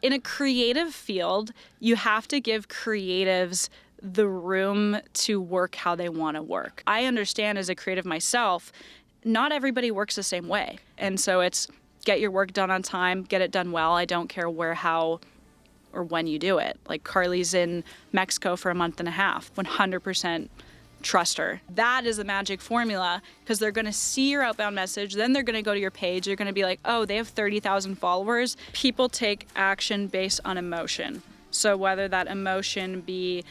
In a creative field, you have to give creatives the room to work how they want to work. I understand as a creative myself, not everybody works the same way. And so it's get your work done on time, get it done well. I don't care where, how, or when you do it. Like Carly's in Mexico for a month and a half, 100% trust her. That is the magic formula, because they're going to see your outbound message, then they're going to go to your page, they're going to be like, oh, they have 30,000 followers. People take action based on emotion. So whether that emotion be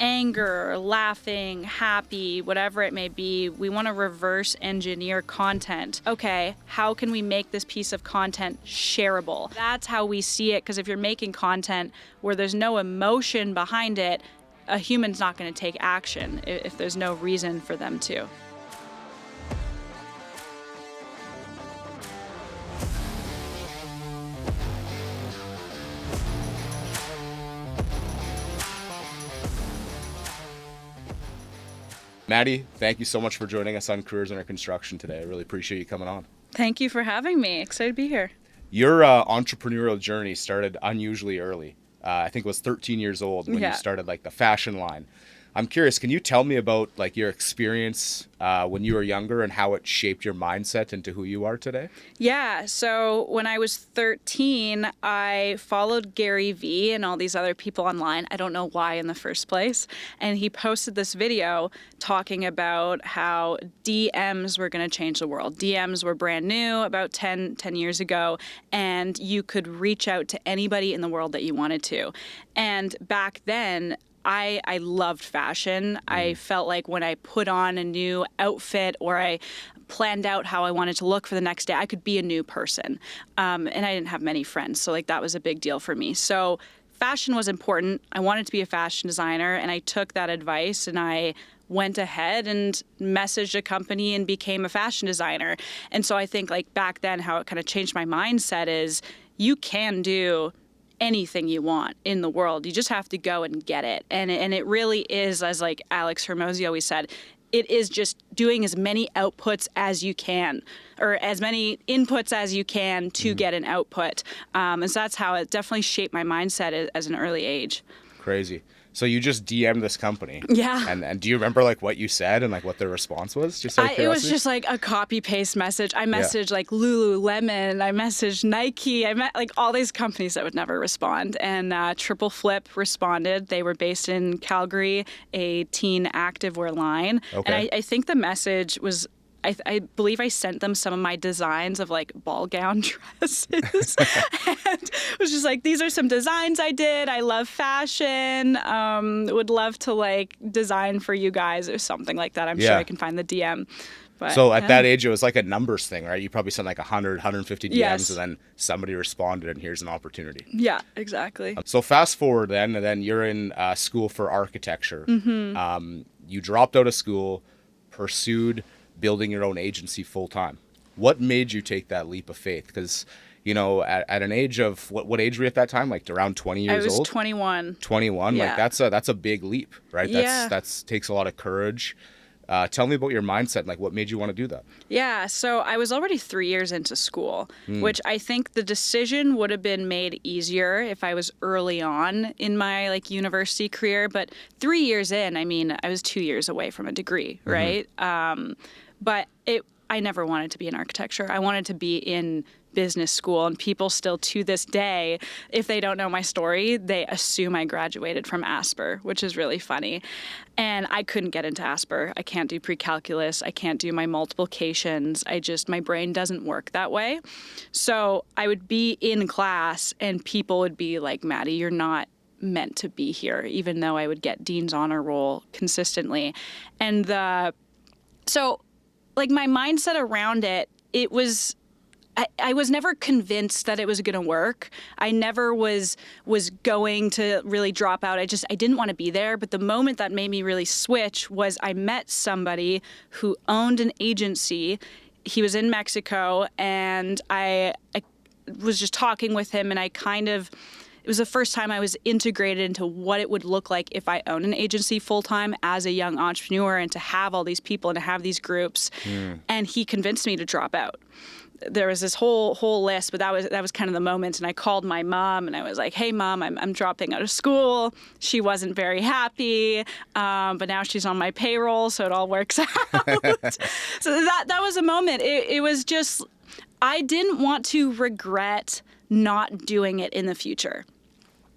anger, laughing, happy, whatever it may be, we want to reverse engineer content. Okay, how can we make this piece of content shareable? That's how we see it, because if you're making content where there's no emotion behind it, a human's not going to take action if there's no reason for them to. Maddie, thank you so much for joining us on Careers Under Construction today. I really appreciate you coming on. Thank you for having me. Excited to be here. Your entrepreneurial journey started unusually early. I think it was 13 years old when you started like the fashion line. I'm curious, can you tell me about like your experience when you were younger and how it shaped your mindset into who you are today? Yeah, so when I was 13, I followed Gary Vee and all these other people online. I don't know why in the first place. And he posted this video talking about how DMs were going to change the world. DMs were brand new about 10 years ago, and you could reach out to anybody in the world that you wanted to. And back then, I loved fashion. I felt like when I put on a new outfit or I planned out how I wanted to look for the next day, I could be a new person. And I didn't have many friends, so like that was a big deal for me. So fashion was important. I wanted to be a fashion designer, and I took that advice and I went ahead and messaged a company and became a fashion designer. And so I think like back then how it kind of changed my mindset is you can do anything you want in the world. You just have to go and get it. And it really is, as like Alex Hormozi always said, it is just doing as many outputs as you can, or as many inputs as you can to get an output. And so that's how it definitely shaped my mindset as an early age. Crazy. So you just DM'd this company. Yeah. And do you remember like what you said and like what their response was? Just out of it was curiosity? just like a copy paste message. I messaged like Lululemon. I messaged Nike. I met like all these companies that would never respond. And Triple Flip responded. They were based in Calgary, a teen activewear line. Okay. And I think the message was, I believe I sent them some of my designs of like ball gown dresses. And it was just like, these are some designs I did. I love fashion. Would love to like design for you guys or something like that. I'm sure I can find the DM. But, so at that age, it was like a numbers thing, right? You probably sent like 100, 150 DMs and then somebody responded and here's an opportunity. Yeah, exactly. So fast forward then, and then you're in school for architecture. You dropped out of school, pursued building your own agency full time. What made you take that leap of faith? Because, you know, at an age of, what age were you at that time? Like around 20 years old? I was 21. 21? Yeah. Like that's a big leap, right? That's takes a lot of courage. Tell me about your mindset, like what made you want to do that? Yeah, so I was already 3 years into school, which I think the decision would have been made easier if I was early on in my like university career. But 3 years in, I mean, I was 2 years away from a degree, right? But I never wanted to be in architecture. I wanted to be in business school, and people still to this day, if they don't know my story, they assume I graduated from Asper, which is really funny. And I couldn't get into Asper. I can't do pre-calculus. I can't do my multiplications. My brain doesn't work that way. So I would be in class and people would be like, Maddie, you're not meant to be here, even though I would get Dean's honor roll consistently. And so like my mindset around it was, I was never convinced that it was going to work. I never was going to really drop out. I didn't want to be there. But the moment that made me really switch was I met somebody who owned an agency. He was in Mexico, and I was just talking with him, and it was the first time I was integrated into what it would look like if I owned an agency full-time as a young entrepreneur, and to have all these people and to have these groups. And he convinced me to drop out. there was this whole list, but that was kind of the moment. And I called my mom and I was like, "Hey, Mom, I'm dropping out of school." She wasn't very happy, but now she's on my payroll, so it all works out. So that was a moment. It was just, I didn't want to regret not doing it in the future,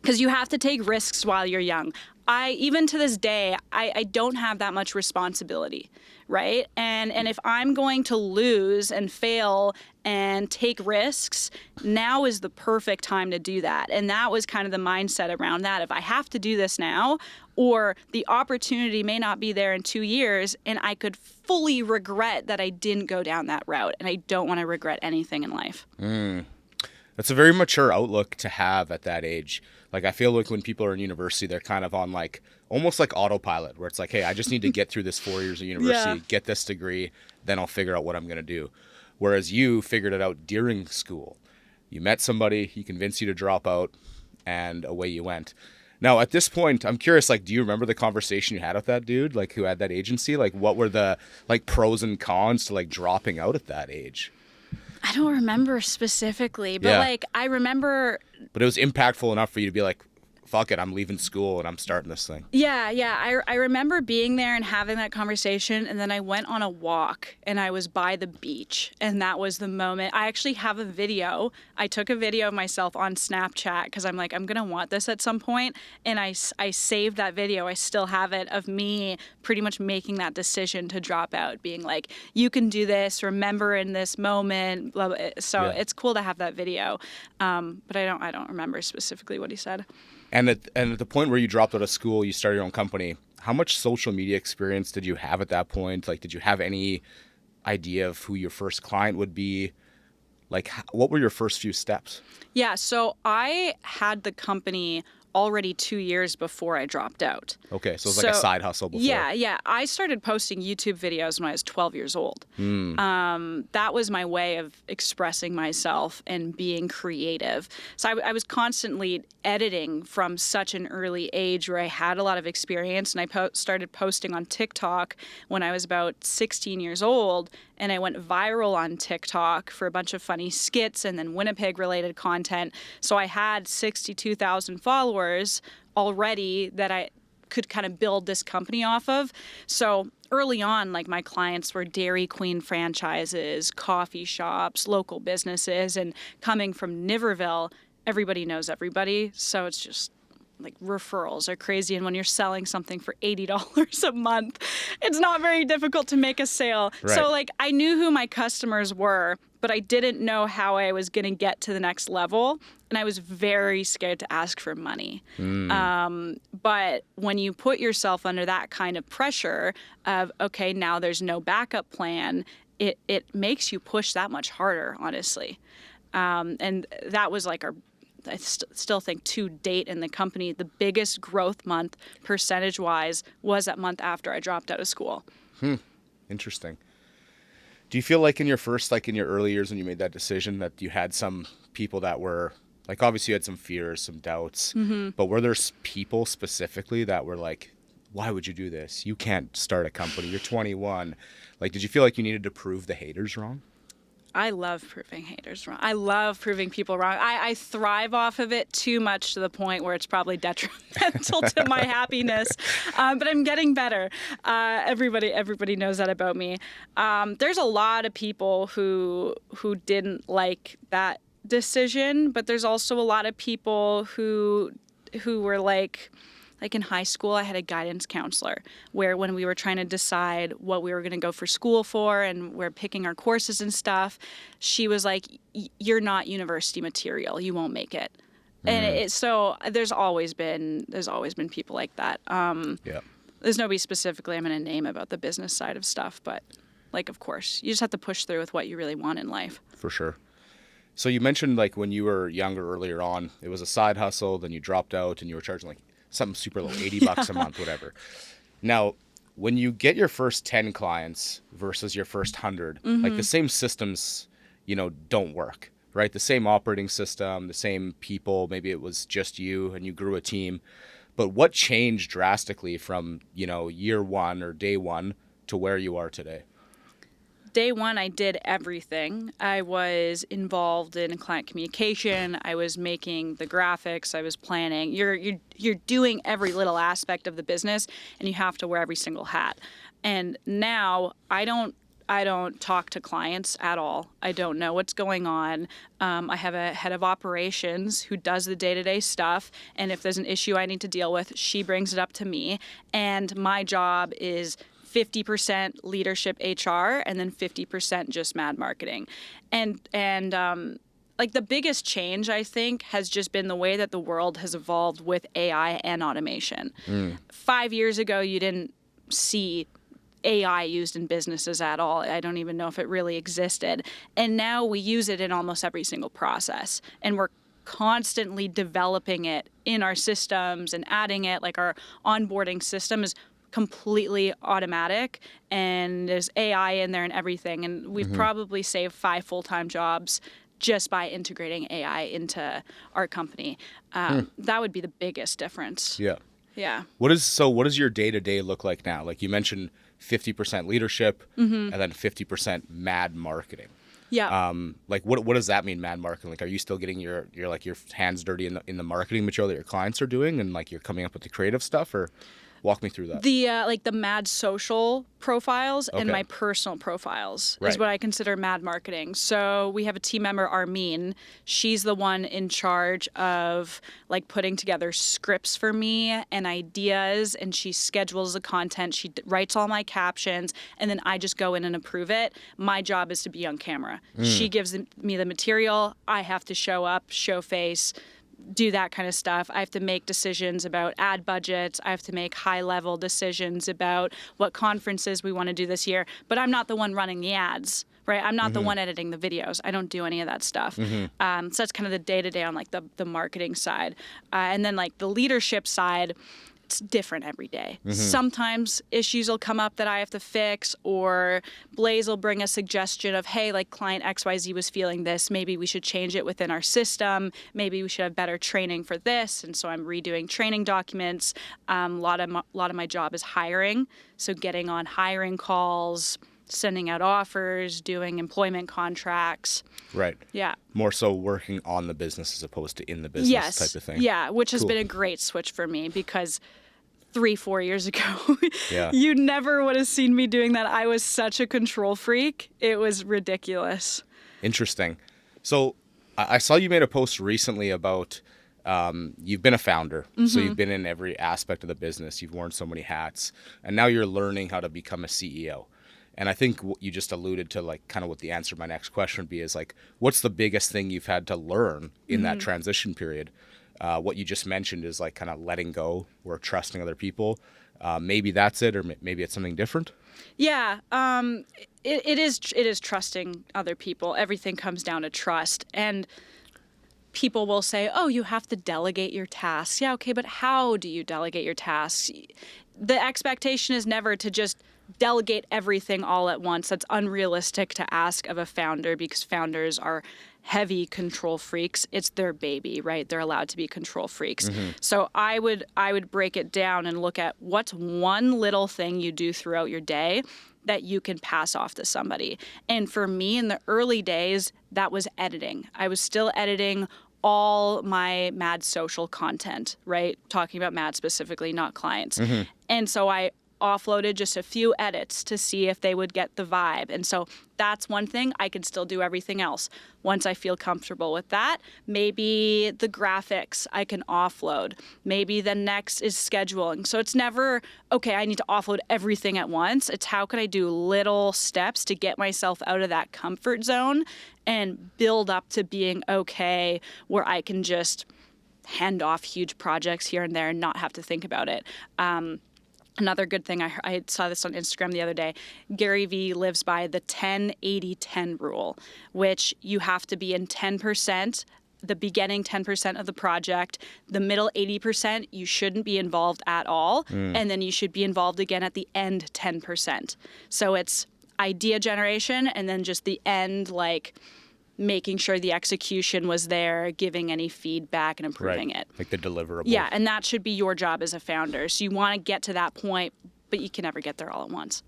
because you have to take risks while you're young. Even to this day, I don't have that much responsibility, right? And if I'm going to lose and fail and take risks, now is the perfect time to do that. And that was kind of the mindset around that. If I have to do this now, or the opportunity may not be there in 2 years, and I could fully regret that I didn't go down that route. And I don't want to regret anything in life. That's a very mature outlook to have at that age. Like, I feel like when people are in university, they're kind of on like almost like autopilot, where it's like, hey, I just need to get through this 4 years of university, get this degree, then I'll figure out what I'm going to do. Whereas you figured it out during school. You met somebody, he convinced you to drop out, and away you went. Now, at this point, I'm curious, like, do you remember the conversation you had with that dude, like, who had that agency? Like, what were the, like, pros and cons to, like, dropping out at that age? I don't remember specifically, but like, I remember. But it was impactful enough for you to be like, fuck it, I'm leaving school and I'm starting this thing. Yeah. I remember being there and having that conversation, and then I went on a walk and I was by the beach, and that was the moment. I actually have a video. I took a video of myself on Snapchat because I'm like, I'm going to want this at some point, and I saved that video. I still have it, of me pretty much making that decision to drop out, being like, you can do this, remember in this moment, blah, blah. So it's cool to have that video, but I don't remember specifically what he said. And at the point where you dropped out of school, you started your own company, how much social media experience did you have at that point? Like, did you have any idea of who your first client would be? Like, what were your first few steps? Yeah, so I had the company already 2 years before I dropped out. Okay, so it was like a side hustle before. Yeah. I started posting YouTube videos when I was 12 years old. That was my way of expressing myself and being creative. So I was constantly editing from such an early age, where I had a lot of experience, and I started posting on TikTok when I was about 16 years old, and I went viral on TikTok for a bunch of funny skits and then Winnipeg-related content. So I had 62,000 followers already that I could kind of build this company off of. So early on, like, my clients were Dairy Queen franchises, coffee shops, local businesses, and coming from Niverville, everybody knows everybody. So it's just like, referrals are crazy, and when you're selling something for $80 a month, it's not very difficult to make a sale. Right. So like, I knew who my customers were, but I didn't know how I was going to get to the next level, and I was very scared to ask for money. But when you put yourself under that kind of pressure of, okay, now there's no backup plan, it makes you push that much harder, honestly. And that was like I still think to date in the company, the biggest growth month percentage-wise was that month after I dropped out of school. Interesting. Do you feel like in your early years when you made that decision, that you had some people that were, like, obviously you had some fears, some doubts, but were there people specifically that were like, why would you do this? You can't start a company. You're 21. Like, did you feel like you needed to prove the haters wrong? I love proving haters wrong. I love proving people wrong. I thrive off of it too much, to the point where it's probably detrimental to my happiness. But I'm getting better. Everybody knows that about me. There's a lot of people who didn't like that decision, but there's also a lot of people who were like in high school, I had a guidance counselor where, when we were trying to decide what we were going to go for school for, and we're picking our courses and stuff, she was like, you're not university material. You won't make it. And so there's always been people like that. There's nobody specifically I'm going to name about the business side of stuff, but, like, of course, you just have to push through with what you really want in life. For sure. So you mentioned, like, when you were younger earlier on, it was a side hustle, then you dropped out and you were charging like something super low, $80 a month, whatever. Now, when you get your first 10 clients versus your first 100, like, the same systems, don't work, right? The same operating system, the same people, maybe it was just you and you grew a team. But what changed drastically from, year one or day one to where you are today? day one, I did everything. I was involved in client communication. I was making the graphics. I was planning. You're doing every little aspect of the business, and you have to wear every single hat. And now I don't talk to clients at all. I don't know what's going on. I have a head of operations who does the day-to-day stuff, and if there's an issue I need to deal with, she brings it up to me. And my job is 50% leadership HR and then 50% just mad marketing. And like the biggest change, I think, has just been the way that the world has evolved with AI and automation. 5 years ago, you didn't see AI used in businesses at all. I don't even know if it really existed. And now we use it in almost every single process. And we're constantly developing it in our systems and adding it. Like our onboarding system is completely automatic, and there's AI in there and everything. And we've probably saved 5 full-time jobs just by integrating AI into our company. That would be the biggest difference. Yeah. Yeah. What does your day-to-day look like now? Like you mentioned 50% leadership and then 50% mad marketing. Yeah. Like what does that mean, mad marketing? Like, are you still getting your hands dirty in the marketing material that your clients are doing, and like you're coming up with the creative stuff, or walk me through that? The like the mad social profiles and Okay. my personal profiles Right. is what I consider mad marketing. So we have a team member, Armin. She's the one in charge of like putting together scripts for me and ideas, and she schedules the content. She writes all my captions, and then I just go in and approve it. My job is to be on camera. She gives me the material. I have to show up, show face, do that kind of stuff. I have to make decisions about ad budgets. I have to make high-level decisions about what conferences we want to do this year. But I'm not the one running the ads, right? I'm not the one editing the videos. I don't do any of that stuff. So that's kind of the day-to-day on like the marketing side. And then like the leadership side, it's different every day. Sometimes issues will come up that I have to fix, or Blaze will bring a suggestion of, hey, like client XYZ was feeling this. Maybe we should change it within our system. Maybe we should have better training for this. And so I'm redoing training documents. A lot of my job is hiring. So getting on hiring calls, sending out offers, doing employment contracts. Right. Yeah. More so working on the business as opposed to in the business type of thing. Yeah, which has Cool. been a great switch for me, because 3-4 years ago, Yeah. you never would have seen me doing that. I was such a control freak. It was ridiculous. Interesting. So I saw you made a post recently about you've been a founder. So you've been in every aspect of the business. You've worn so many hats. And now you're learning how to become a CEO. And I think what you just alluded to, like kind of what the answer to my next question would be, is like, what's the biggest thing you've had to learn in that transition period? What you just mentioned is like kind of letting go or trusting other people. Maybe that's it, or maybe it's something different. Yeah, it is trusting other people. Everything comes down to trust. And people will say, oh, you have to delegate your tasks. Yeah, okay, but how do you delegate your tasks? The expectation is never to just delegate everything all at once. That's unrealistic to ask of a founder, because founders are heavy control freaks. It's their baby, right? They're allowed to be control freaks. So I would break it down and look at what's one little thing you do throughout your day that you can pass off to somebody. And for me, in the early days, that was editing. I was still editing all my Mad social content, right? Talking about Mad specifically, not clients. And so I offloaded just a few edits to see if they would get the vibe. And so that's one thing. I can still do everything else. Once I feel comfortable with that, maybe the graphics I can offload. Maybe the next is scheduling. So it's never, okay, I need to offload everything at once. It's how can I do little steps to get myself out of that comfort zone and build up to being okay, where I can just hand off huge projects here and there and not have to think about it. Another good thing, I saw this on Instagram the other day, Gary Vee lives by the 10-80-10 rule, which you have to be in 10%, the beginning 10% of the project, the middle 80%, you shouldn't be involved at all, and then you should be involved again at the end 10%. So it's idea generation, and then just the end, like making sure the execution was there, giving any feedback and improving it. Like the deliverable. Yeah, and that should be your job as a founder. So you want to get to that point, but you can never get there all at once.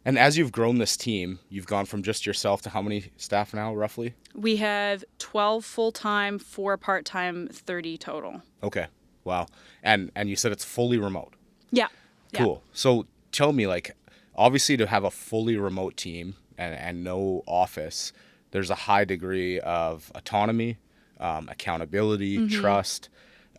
And as you've grown this team, you've gone from just yourself to how many staff now, roughly? We have 12 full-time, 4 part-time, 30 total. Okay. Wow. And you said it's fully remote. Yeah. Cool. Yeah. So tell me, like, obviously to have a fully remote team and no office, there's a high degree of autonomy, accountability, trust.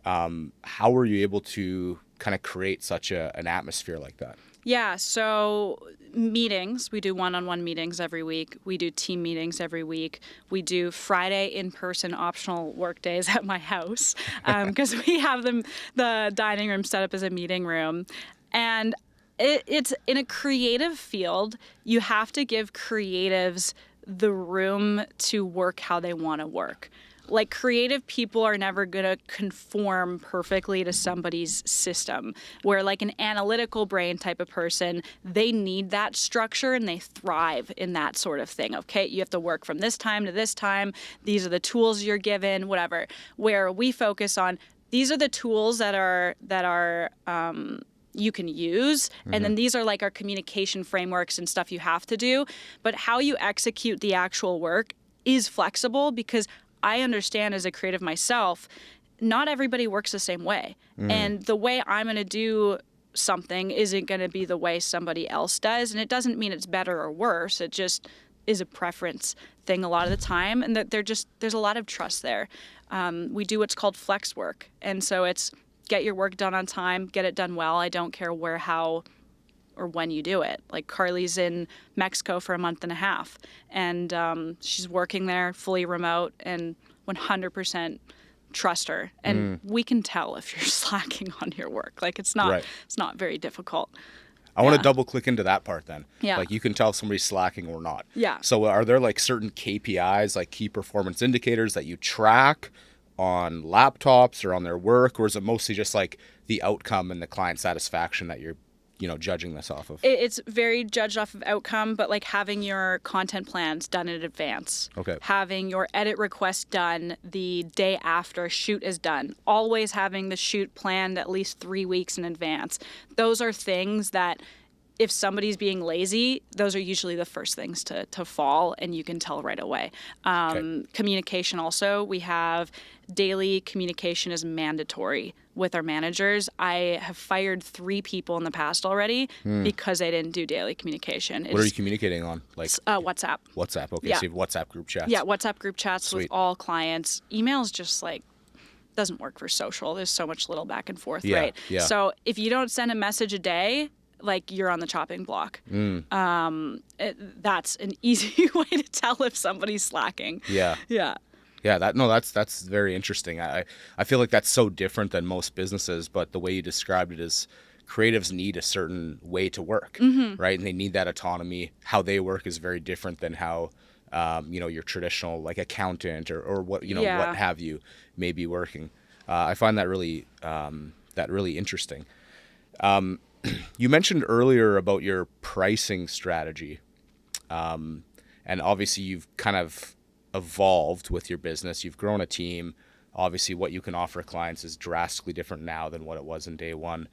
How were you able to kind of create such an atmosphere like that? Yeah, so meetings, we do one-on-one meetings every week. We do team meetings every week. We do Friday in-person optional work days at my house because we have the dining room set up as a meeting room. And it's in a creative field, you have to give creatives the room to work how they want to work. Like, creative people are never going to conform perfectly to somebody's system, where like an analytical brain type of person, they need that structure and they thrive in that sort of thing. Okay, you have to work from this time to this time. These are the tools you're given, whatever. Where we focus on, these are the tools that are you can use, and then these are like our communication frameworks and stuff you have to do. But how you execute the actual work is flexible, because I understand as a creative myself, not everybody works the same way. And the way I'm going to do something isn't going to be the way somebody else does. And it doesn't mean it's better or worse. It just is a preference thing a lot of the time. And that there's a lot of trust there. We do what's called flex work. And so it's get your work done on time, get it done well. I don't care where, how, or when you do it. Like, Carly's in Mexico for a month and a half, and she's working there fully remote, and 100% trust her. And we can tell if you're slacking on your work. Like, it's not very difficult. I want to double click into that part then. Yeah. Like, you can tell if somebody's slacking or not. Yeah. So are there like certain KPIs, like key performance indicators, that you track on laptops or on their work, or is it mostly just like the outcome and the client satisfaction that you're judging this off of? It's very judged off of outcome, but like having your content plans done in advance. Okay. Having your edit request done the day after shoot is done. Always having the shoot planned at least 3 weeks in advance. Those are things that, if somebody's being lazy, those are usually the first things to fall, and you can tell right away. Communication also, we have daily communication is mandatory with our managers. I have fired 3 people in the past already because they didn't do daily communication. What are you communicating on? Like WhatsApp. WhatsApp, okay. Yeah. So you have WhatsApp group chats. Yeah, WhatsApp group chats Sweet. with all clients. Emails just like doesn't work for social. There's so much little back and forth, right? Yeah. So if you don't send a message a day, like, you're on the chopping block. That's an easy way to tell if somebody's slacking. Yeah. That's very interesting. I feel like that's so different than most businesses, but the way you described it is creatives need a certain way to work, right? And they need that autonomy. How they work is very different than how your traditional like accountant or what what have you may be working. I find that really interesting. You mentioned earlier about your pricing strategy, and obviously you've kind of evolved with your business. You've grown a team. Obviously, what you can offer clients is drastically different now than what it was in day one.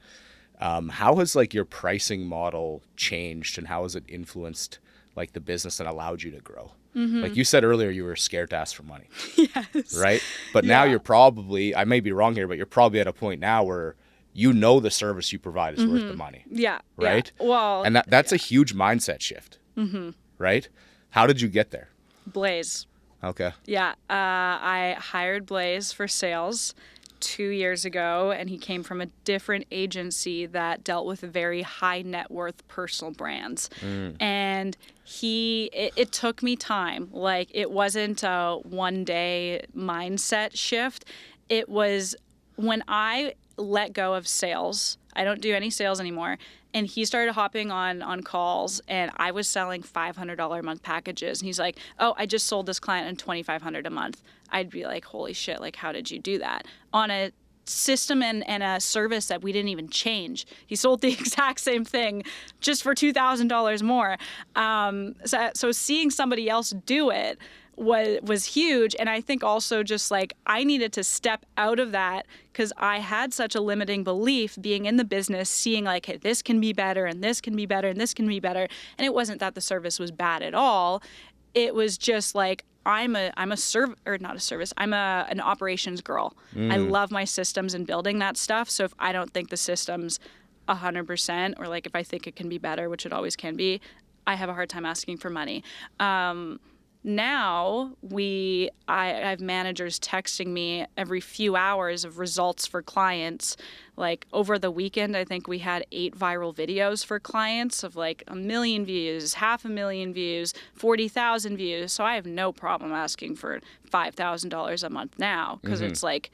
How has like your pricing model changed, and how has it influenced like the business and allowed you to grow? Like you said earlier, you were scared to ask for money. Yes. Right? But now you're probably, I may be wrong here, but you're probably at a point now where the service you provide is worth the money. Yeah. Right? Yeah. Well, and that's a huge mindset shift. Right? How did you get there? Blaze. Okay. Yeah. I hired Blaze for sales 2 years ago, and he came from a different agency that dealt with very high net worth personal brands. And it took me time. Like, it wasn't a one day mindset shift. It was when I let go of sales. I don't do any sales anymore. And he started hopping on calls, and I was selling $500 a month packages. And he's like, "Oh, I just sold this client on $2,500 a month." I'd be like, "Holy shit, like, how did you do that?" On a system and a service that we didn't even change. He sold the exact same thing just for $2,000 more. So seeing somebody else do it was huge. And I think also just like I needed to step out of that because I had such a limiting belief being in the business, seeing like, hey, this can be better and this can be better and this can be better. And it wasn't that the service was bad at all. It was just like, I'm an operations girl. I love my systems and building that stuff. So if I don't think the system's 100%, or like if I think it can be better, which it always can be, I have a hard time asking for money. Now I have managers texting me every few hours of results for clients. Like over the weekend, I think we had 8 viral videos for clients of like 1 million views, 500,000 views, 40,000 views. So I have no problem asking for $5,000 a month now because it's like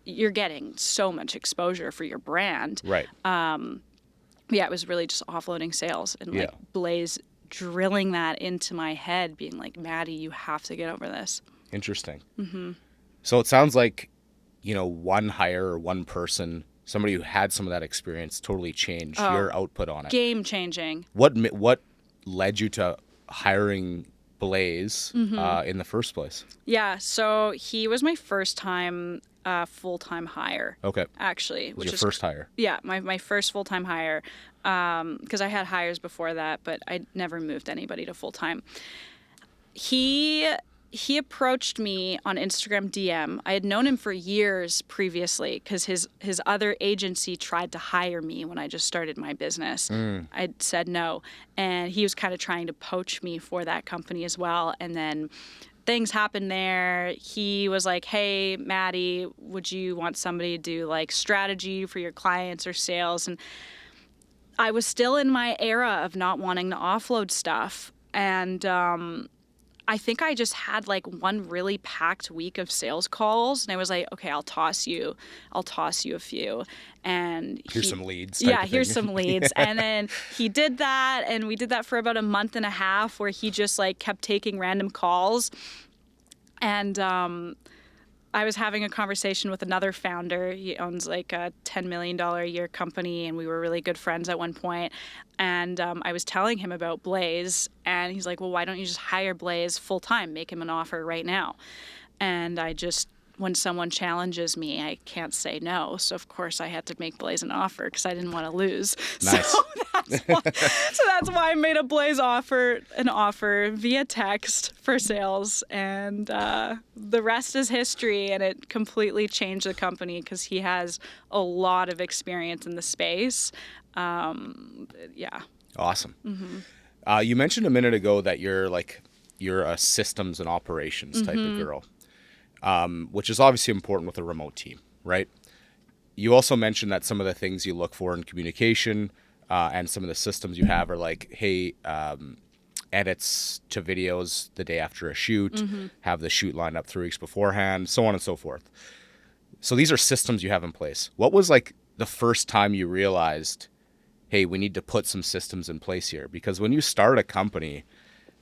you're getting so much exposure for your brand. Right. Yeah, it was really just offloading sales and like Blaze drilling that into my head, being like, Maddie, you have to get over this. Interesting. So it sounds like, one hire or one person, somebody who had some of that experience totally changed your output on it. Game changing. What led you to hiring Blaze in the first place? Yeah, so he was my first time full-time hire. Okay. Actually. Which your first hire? Yeah, my first full-time hire. Because I had hires before that, but I never moved anybody to full-time. He approached me on Instagram DM. I had known him for years previously because his other agency tried to hire me when I just started my business. I said no. And he was kind of trying to poach me for that company as well. And then things happened there. He was like, hey, Maddie, would you want somebody to do like strategy for your clients or sales? And I was still in my era of not wanting to offload stuff. And I think I just had like one really packed week of sales calls. And I was like, okay, I'll toss you a few. And here's some leads. Here's some leads. And then he did that. And we did that for about a month and a half where he just like kept taking random calls. And I was having a conversation with another founder. He owns like a $10 million a year company, and we were really good friends at one point. And I was telling him about Blaze, and he's like, well, why don't you just hire Blaze full time, make him an offer right now? And when someone challenges me, I can't say no. So, of course, I had to make Blaze an offer because I didn't want to lose. Nice. So that's why I made a Blaze an offer via text for sales. And the rest is history. And it completely changed the company because he has a lot of experience in the space. Yeah. Awesome. You mentioned a minute ago that you're a systems and operations type of girl. Which is obviously important with a remote team, right? You also mentioned that some of the things you look for in communication and some of the systems you have are like, hey, edits to videos the day after a shoot, have the shoot lined up 3 weeks beforehand, so on and so forth. So these are systems you have in place. What was like the first time you realized, hey, we need to put some systems in place here? Because when you start a company,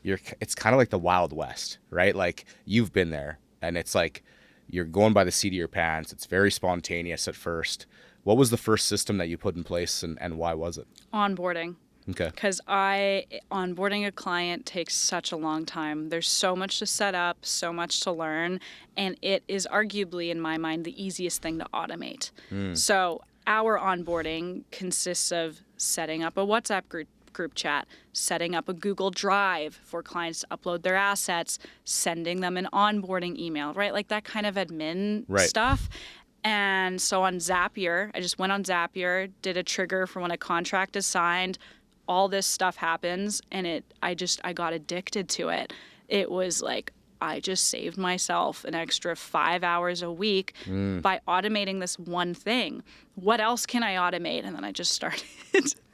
it's kind of like the Wild West, right? Like you've been there. And it's like you're going by the seat of your pants. It's very spontaneous at first. What was the first system that you put in place and why was it? Onboarding. Okay. Because onboarding a client takes such a long time. There's so much to set up, so much to learn, and it is arguably, in my mind, the easiest thing to automate. So our onboarding consists of setting up a WhatsApp group chat, setting up a Google Drive for clients to upload their assets, sending them an onboarding email, right? Like that kind of admin stuff. And so on Zapier, I just went on Zapier, did a trigger for when a contract is signed. All this stuff happens, and I got addicted to it. It was like I just saved myself an extra 5 hours a week by automating this one thing. What else can I automate? And then I just started.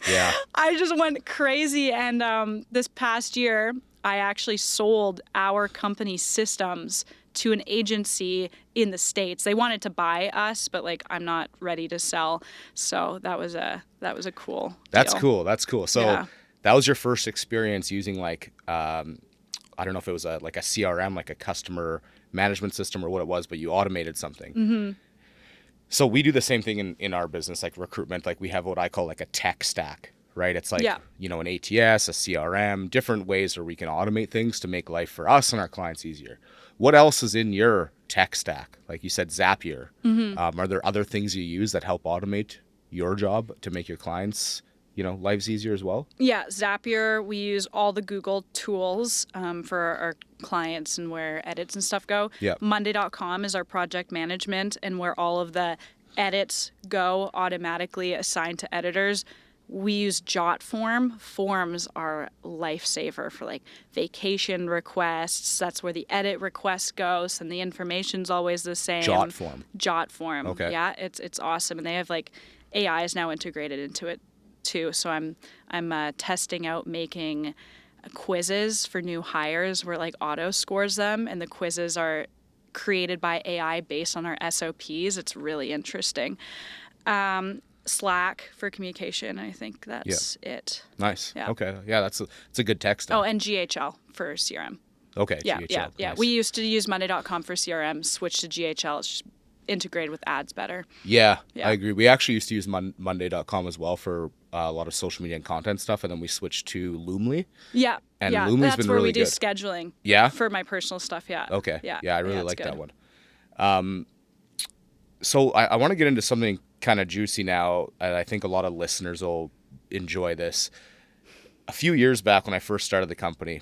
Yeah. I just went crazy. And this past year, I actually sold our company's systems to an agency in the States. They wanted to buy us, but like I'm not ready to sell. So that was a cool deal. That's cool. So that was your first experience using like I don't know if it was like a CRM, like a customer management system or what it was, but you automated something. So we do the same thing in our business, like recruitment. Like we have what I call like a tech stack, right? It's like, Yeah. an ATS, a CRM, different ways where we can automate things to make life for us and our clients easier. What else is in your tech stack? Like you said, Zapier. Are there other things you use that help automate your job to make your clients, lives easier as well? Yeah, Zapier, we use all the Google tools for our clients and where edits and stuff go. Yeah. Monday.com is our project management and where all of the edits go automatically assigned to editors. We use JotForm. Forms are lifesaver for like vacation requests. That's where the edit request goes, and the information's always the same. JotForm. Okay. Yeah, it's awesome, and they have like AI is now integrated into it too. So I'm testing out making quizzes for new hires where like auto scores them, and the quizzes are created by AI based on our SOPs. It's really interesting. Slack for communication. I think that's it. Nice. Yeah. Okay. Yeah, that's a good tech stack. Oh, and GHL for CRM. Okay. Yeah, GHL. yeah. Nice. We used to use Monday.com for CRM, switched to GHL. It's just integrated with ads better. Yeah, I agree. We actually used to use Monday.com as well for a lot of social media and content stuff, and then we switched to Loomly. Yeah, and yeah. Loomly's That's been where really we do good. scheduling. Yeah, for my personal stuff. Yeah. Okay. Yeah. I really like that one. So I want to get into something kind of juicy now, and I think a lot of listeners will enjoy this. A few years back when I first started the company,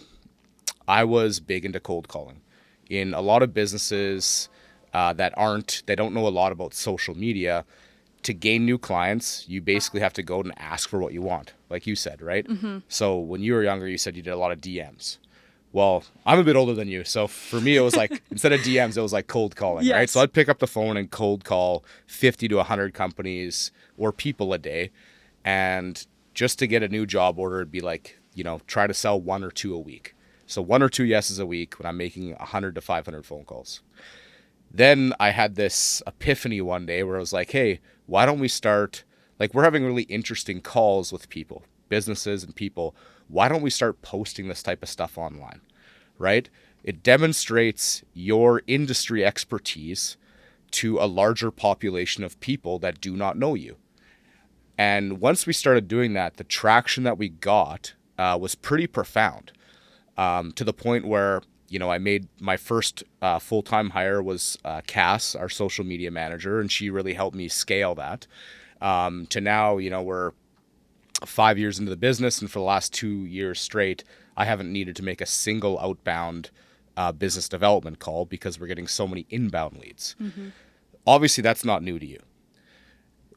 I was big into cold calling. In a lot of businesses they don't know a lot about social media, to gain new clients, you basically have to go and ask for what you want, like you said, right? Mm-hmm. So when you were younger, you said you did a lot of DMs. Well, I'm a bit older than you, so for me, it was like, instead of DMs, it was like cold calling, Yes. right? So I'd pick up the phone and cold call 50 to 100 companies or people a day, and just to get a new job order, it'd be like, try to sell 1 or 2 a week. So 1 or 2 yeses a week when I'm making 100 to 500 phone calls. Then I had this epiphany one day where I was like, hey, why don't we start, like, we're having really interesting calls with people, businesses and people. Why don't we start posting this type of stuff online, right? It demonstrates your industry expertise to a larger population of people that do not know you. And once we started doing that, the traction that we got was pretty profound, to the point where, I made my first full-time hire was Cass, our social media manager, and she really helped me scale that to now, we're 5 years into the business, and for the last 2 years straight, I haven't needed to make a single outbound business development call because we're getting so many inbound leads. Mm-hmm. Obviously, that's not new to you.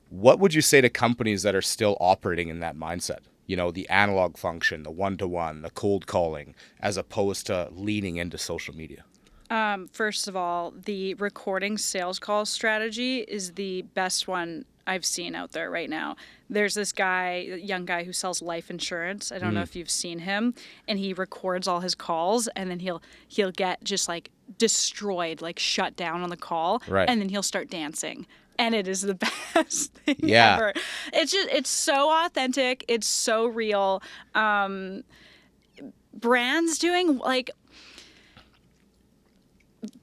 What would you say to companies that are still operating in that mindset? The analog function, the one-to-one, the cold calling, as opposed to leaning into social media? First of all, the recording sales call strategy is the best one I've seen out there right now. There's this guy, a young guy who sells life insurance. I don't know if you've seen him, and he records all his calls, and then he'll get just like destroyed, like shut down on the call, right. And then he'll start dancing. And it is the best thing yeah. ever. It's so authentic. It's so real. Brands doing like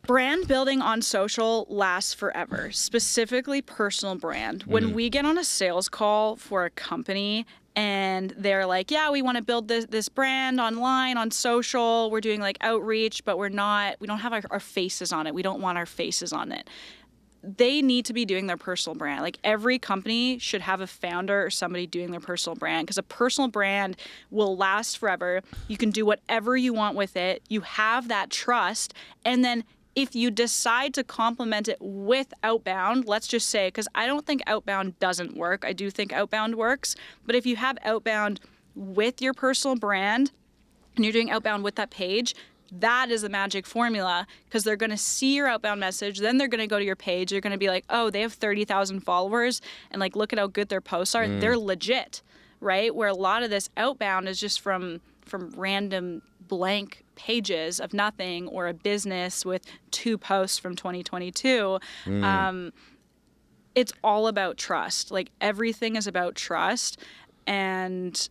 brand building on social lasts forever, specifically personal brand. When we get on a sales call for a company and they're like, yeah, we want to build this brand online, on social, we're doing like outreach, but we don't have our faces on it. We don't want our faces on it. They need to be doing their personal brand. Like every company should have a founder or somebody doing their personal brand, because a personal brand will last forever. You can do whatever you want with it. You have that trust. And then if you decide to complement it with outbound, let's just say, because I don't think outbound doesn't work. I do think outbound works. But if you have outbound with your personal brand and you're doing outbound with that page, that is the magic formula, because they're going to see your outbound message. Then they're going to go to your page. They're going to be like, oh, they have 30,000 followers. And like, look at how good their posts are. They're legit, right? Where a lot of this outbound is just from random blank pages of nothing, or a business with 2 posts from 2022. It's all about trust. Like everything is about trust. And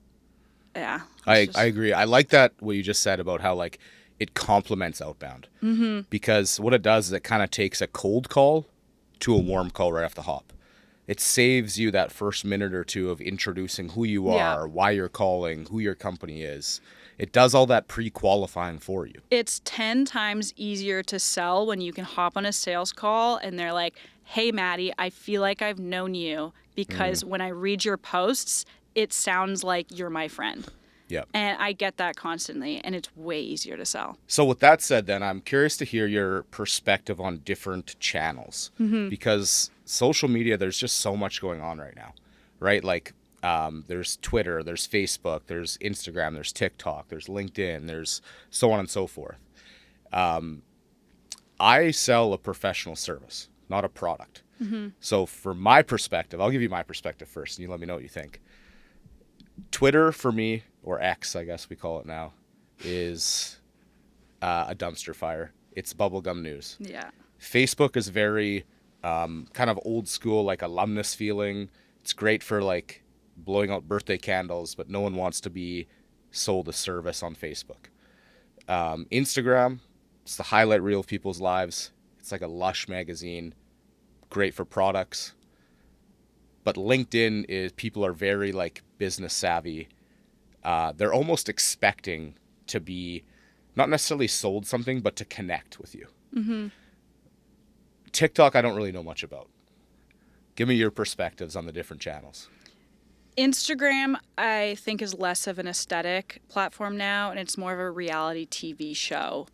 yeah. I agree. I like that, what you just said about how like it complements outbound. Mm-hmm. Because what it does is it kind of takes a cold call to a warm call right off the hop. it saves you that first minute or two of introducing who you are, why you're calling, who your company is. It does all that pre-qualifying for you. It's 10 times easier to sell when you can hop on a sales call and they're like, hey, Maddie, I feel like I've known you because when I read your posts, it sounds like you're my friend. Yeah. And I get that constantly, and it's way easier to sell. So with that said, then, I'm curious to hear your perspective on different channels because social media, there's just so much going on right now, right? Like there's Twitter, there's Facebook, there's Instagram, there's TikTok, there's LinkedIn, there's so on and so forth. I sell a professional service, not a product. So for my perspective, I'll give you my perspective first, and you let me know what you think. Twitter for me, or X, I guess we call it now, is a dumpster fire. It's bubblegum news. Yeah. Facebook is very kind of old school, like alumnus feeling. It's great for like blowing out birthday candles, but no one wants to be sold a service on Facebook. Instagram, it's the highlight reel of people's lives. It's like a lush magazine, great for products. But LinkedIn is, people are very like business savvy. They're almost expecting to be not necessarily sold something, but to connect with you. TikTok, I don't really know much about. Give me your perspectives on the different channels. Instagram, I think, is less of an aesthetic platform now, and it's more of a reality TV show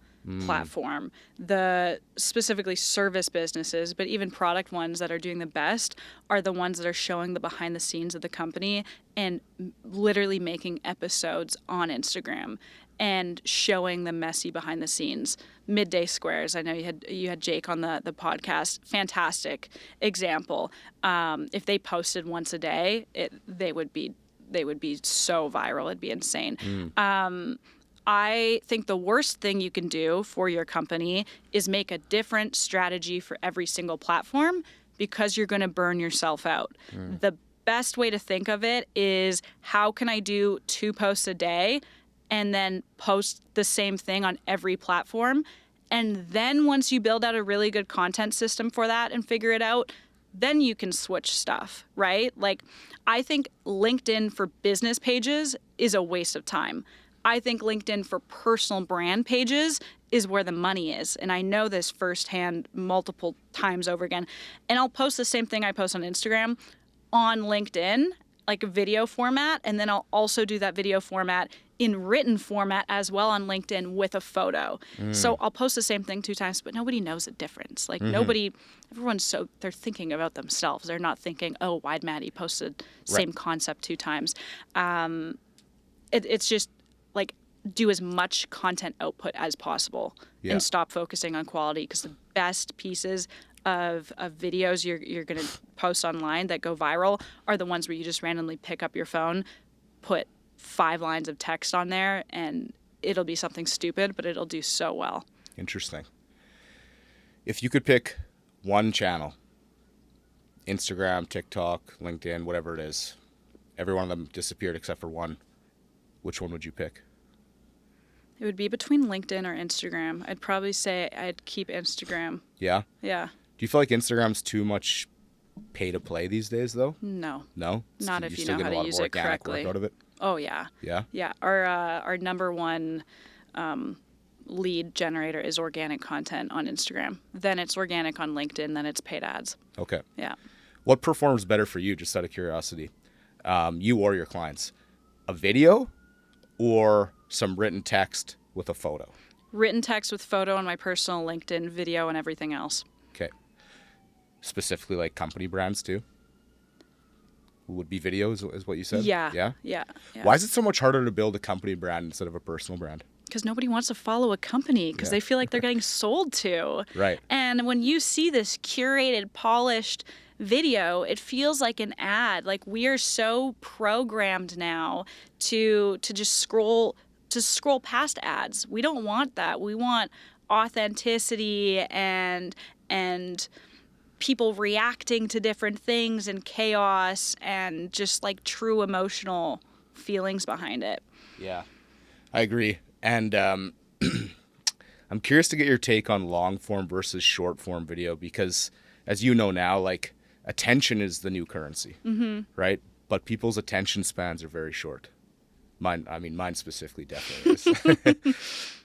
platform. The specifically service businesses, but even product ones that are doing the best are the ones that are showing the behind the scenes of the company and literally making episodes on Instagram and showing the messy behind the scenes. Midday Squares, I know you had Jake on the podcast. Fantastic example. If they posted once a day, they would be so viral. It'd be insane. I think the worst thing you can do for your company is make a different strategy for every single platform because you're going to burn yourself out. The best way to think of it is, how can I do 2 posts a day and then post the same thing on every platform? And then once you build out a really good content system for that and figure it out, then you can switch stuff, right? Like, I think LinkedIn for business pages is a waste of time. I think LinkedIn for personal brand pages is where the money is. And I know this firsthand multiple times over again. And I'll post the same thing I post on Instagram on LinkedIn, like a video format. And then I'll also do that video format in written format as well on LinkedIn with a photo. So I'll post the same thing 2 times, but nobody knows the difference. Like everyone's they're thinking about themselves. They're not thinking, oh, why'd Maddie posted same concept 2 times? It's just, like, do as much content output as possible and stop focusing on quality, because the best pieces of videos you're going to post online that go viral are the ones where you just randomly pick up your phone, put 5 lines of text on there, and it'll be something stupid, but it'll do so well. Interesting. If you could pick one channel, Instagram, TikTok, LinkedIn, whatever it is, every one of them disappeared except for one, which one would you pick? It would be between LinkedIn or Instagram. I'd probably say I'd keep Instagram. Yeah? Yeah. Do you feel like Instagram's too much pay to play these days, though? No. No? Not if you know how to use it correctly. Out of it? Oh, yeah. Yeah? Yeah. Our number one lead generator is organic content on Instagram. Then it's organic on LinkedIn. Then it's paid ads. Okay. Yeah. What performs better for you, just out of curiosity? You or your clients? A video or some written text with a photo? Written text with photo on my personal LinkedIn, video, and everything else. Okay. Specifically like company brands too? Would be videos, is what you said? Yeah. Why is it so much harder to build a company brand instead of a personal brand? Because nobody wants to follow a company because they feel like they're getting sold to. Right. And when you see this curated, polished video, it feels like an ad. Like, we are so programmed now to just scroll past ads. We don't want that. We want authenticity and people reacting to different things and chaos and just like true emotional feelings behind it. Yeah, I agree. And I'm curious to get your take on long form versus short form video, because as you know now, like, attention is the new currency, right? But people's attention spans are very short. Mine specifically definitely is.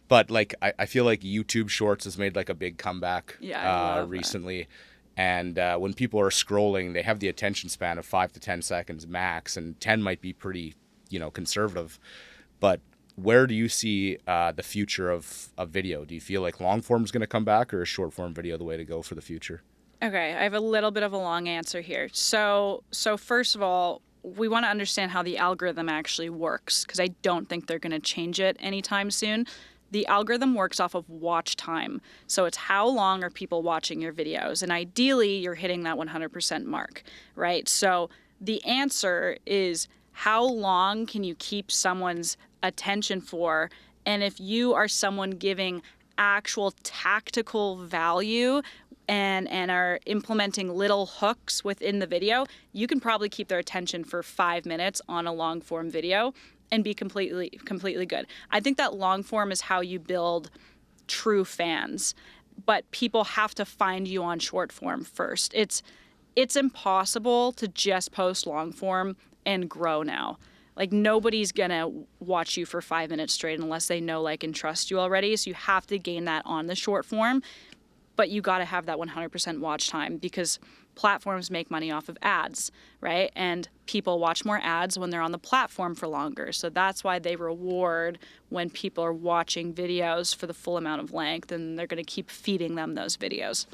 But like, I feel like YouTube Shorts has made like a big comeback recently. And when people are scrolling, they have the attention span of 5 to 10 seconds max, and 10 might be pretty, conservative. But where do you see the future of video? Do you feel like long form is going to come back, or is short form video the way to go for the future? Okay, I have a little bit of a long answer here. So first of all, we want to understand how the algorithm actually works, because I don't think they're going to change it anytime soon. The algorithm works off of watch time. So it's how long are people watching your videos? And ideally, you're hitting that 100% mark, right? So the answer is, how long can you keep someone's attention for? And if you are someone giving actual tactical value and are implementing little hooks within the video, you can probably keep their attention for 5 minutes on a long form video and be completely good. I think that long form is how you build true fans, but people have to find you on short form first. It's impossible to just post long form and grow now. Like, nobody's gonna watch you for 5 minutes straight unless they know, like, and trust you already. So you have to gain that on the short form, but you gotta have that 100% watch time, because platforms make money off of ads, right? And people watch more ads when they're on the platform for longer. So that's why they reward when people are watching videos for the full amount of length, and they're going to keep feeding them those videos.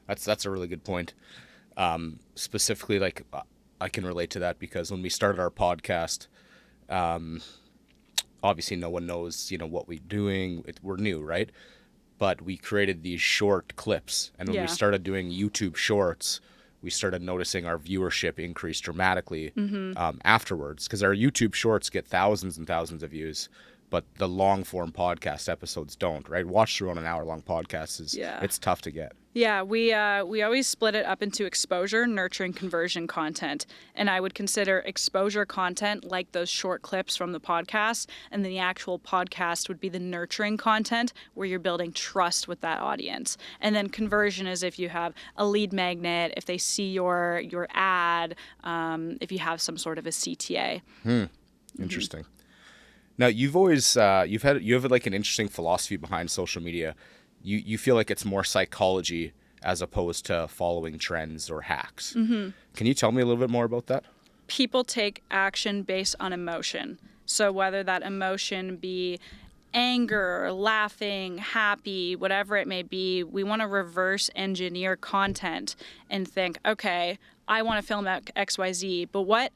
That's a really good point. Specifically, like, I can relate to that, because when we started our podcast, obviously no one knows, what we're doing. We're new, right? But we created these short clips. And when we started doing YouTube Shorts, we started noticing our viewership increase dramatically afterwards, because our YouTube Shorts get thousands and thousands of views, but the long form podcast episodes don't, right? Watch through on an hour long podcast it's tough to get. Yeah, we always split it up into exposure, nurture, and conversion content. And I would consider exposure content like those short clips from the podcast, and then the actual podcast would be the nurturing content where you're building trust with that audience. And then conversion is if you have a lead magnet, if they see your ad, if you have some sort of a CTA. Interesting. Now, you have like an interesting philosophy behind social media. You feel like it's more psychology as opposed to following trends or hacks. Can you tell me a little bit more about that? People take action based on emotion. So whether that emotion be anger, laughing, happy, whatever it may be, we want to reverse engineer content and think, okay, I want to film XYZ, but what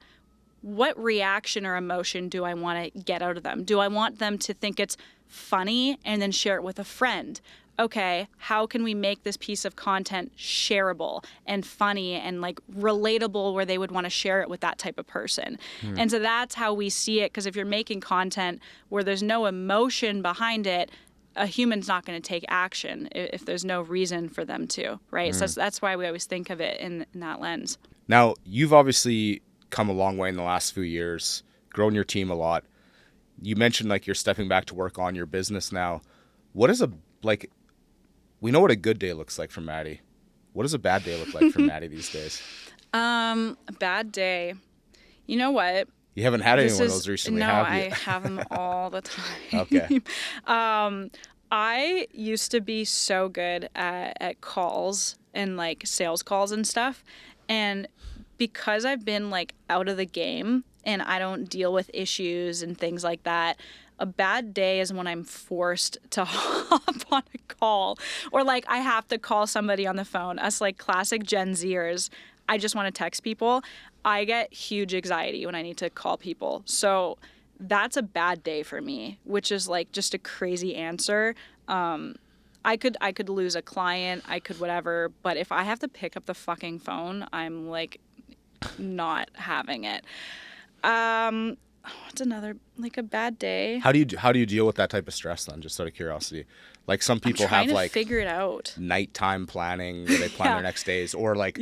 reaction or emotion do I want to get out of them? Do I want them to think it's funny and then share it with a friend? Okay, how can we make this piece of content shareable and funny and like relatable where they would want to share it with that type of person? And so that's how we see it, because if you're making content where there's no emotion behind it, a human's not going to take action if there's no reason for them to, right? So that's why we always think of it in that lens. Now, you've obviously come a long way in the last few years, grown your team a lot. You mentioned like you're stepping back to work on your business now. What is we know what a good day looks like for Maddie. What does a bad day look like for Maddie these days? A bad day. You know what? You haven't had any one of those recently, have you? No, I have them all the time. Okay. I used to be so good at calls and like sales calls and stuff. And because I've been like out of the game and I don't deal with issues and things like that, a bad day is when I'm forced to hop on a call, or like I have to call somebody on the phone. Us like classic Gen Zers, I just want to text people. I get huge anxiety when I need to call people. So that's a bad day for me, which is like just a crazy answer. I could lose a client, I could whatever, but if I have to pick up the fucking phone, I'm like not having it. What's another, like a bad day? How do you deal with that type of stress then, just out of curiosity? Like some people have like figure it out. Nighttime planning where they plan their next days, or like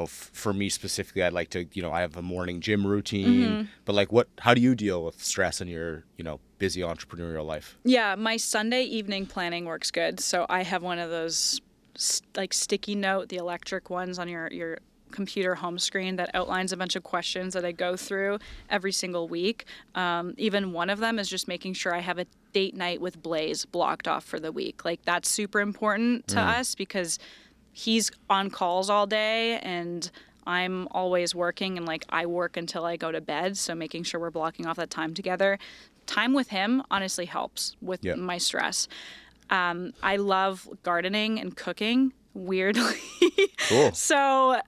for me specifically, I'd like to, I have a morning gym routine, but like how do you deal with stress in your, busy entrepreneurial life? Yeah, my Sunday evening planning works good. So I have one of those like sticky note, the electric ones on your computer home screen that outlines a bunch of questions that I go through every single week. Even one of them is just making sure I have a date night with Blaze blocked off for the week. Like that's super important to us because he's on calls all day and I'm always working, and like I work until I go to bed. So making sure we're blocking off that time together. Time with him honestly helps with my stress. I love gardening and cooking, weirdly. Cool. So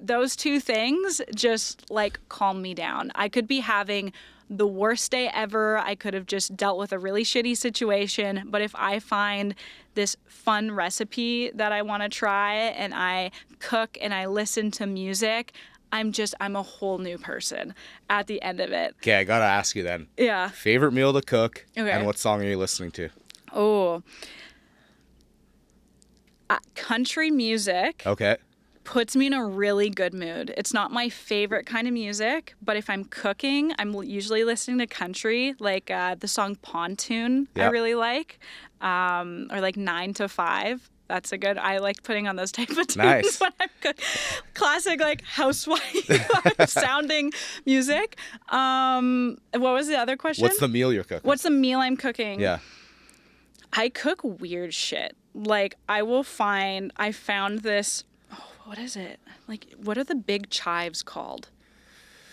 those two things just like calm me down. I could be having the worst day ever. I could have just dealt with a really shitty situation. But if I find this fun recipe that I want to try and I cook and I listen to music, I'm a whole new person at the end of it. Okay, I got to ask you then. Yeah. Favorite meal to cook, Okay. and what song are you listening to? Oh. Country music. Okay. Puts me in a really good mood. It's not my favorite kind of music, but if I'm cooking, I'm usually listening to country, like the song Pontoon I really like, or like 9 to 5. That's a good, I like putting on those type of tunes when I'm cooking. Classic like housewife sounding music. What was the other question? What's the meal you're cooking? What's the meal I'm cooking? Yeah. I cook weird shit. Like I found this, what is it? Like, what are the big chives called?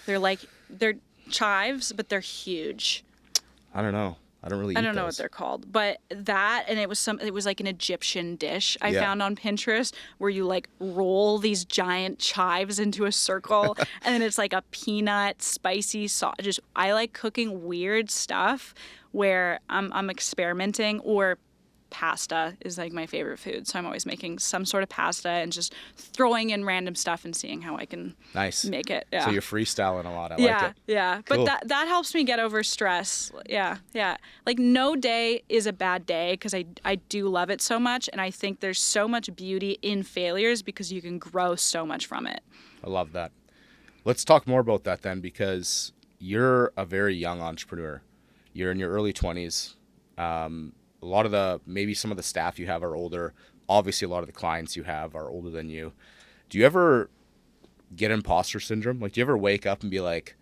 They're chives, but they're huge. I don't know. I don't really eat I don't know those. what they're called, but that, and it was like an Egyptian dish I found on Pinterest where you like roll these giant chives into a circle and then it's like a peanut spicy sauce. I like cooking weird stuff where I'm experimenting, or pasta is like my favorite food. So I'm always making some sort of pasta and just throwing in random stuff and seeing how I can make it. Yeah. So you're freestyling a lot. I like it. Yeah. Cool. But that helps me get over stress. Yeah. Like no day is a bad day because I do love it so much. And I think there's so much beauty in failures because you can grow so much from it. I love that. Let's talk more about that then, because you're a very young entrepreneur. You're in your early 20s. A lot of maybe some of the staff you have are older. Obviously, a lot of the clients you have are older than you. Do you ever get imposter syndrome? Like, do you ever wake up and be like,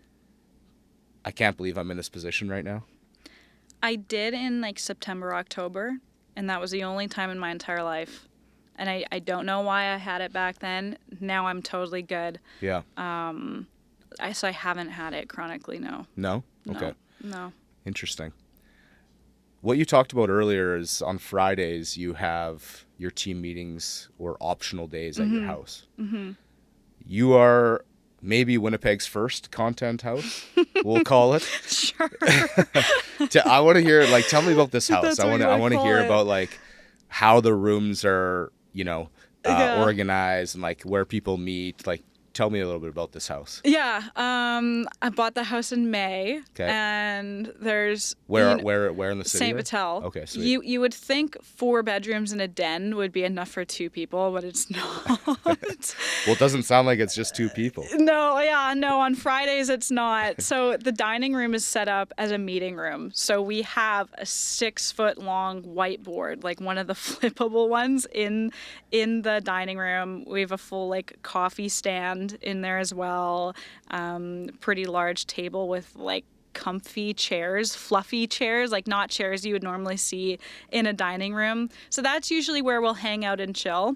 I can't believe I'm in this position right now? I did in like September, October, and that was the only time in my entire life. And I don't know why I had it back then. Now I'm totally good. Yeah. So I haven't had it chronically, no. No? Okay. No. Interesting. What you talked about earlier is on Fridays you have your team meetings or optional days at your house. Mm-hmm. You are maybe Winnipeg's first content house, we'll call it. Sure. I want to hear, like, tell me about this house. That's I want to hear about like how the rooms are, organized and like where people meet. Like, tell me a little bit about this house. Yeah. I bought the house in May. Okay. And there's where in the city? St. Vital. Okay, sweet. You would think 4 bedrooms and a den would be enough for 2 people, but it's not. Well, it doesn't sound like it's just 2 people. No, on Fridays it's not. So the dining room is set up as a meeting room. So we have a 6-foot long whiteboard, like one of the flippable ones in the dining room. We have a full like coffee stand in there as well. Pretty large table with like comfy chairs, fluffy chairs, like not chairs you would normally see in a dining room. So that's usually where we'll hang out and chill.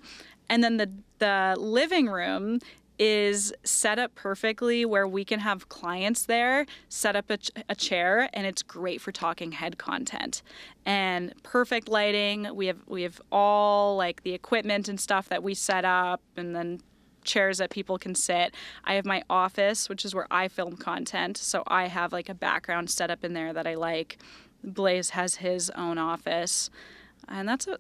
And then the living room is set up perfectly where we can have clients there, set up a chair, and it's great for talking head content. And perfect lighting. We have all like the equipment and stuff that we set up, and then chairs that people can sit. I have my office, which is where I film content. So I have like a background set up in there that I like. Blaze has his own office. And that's how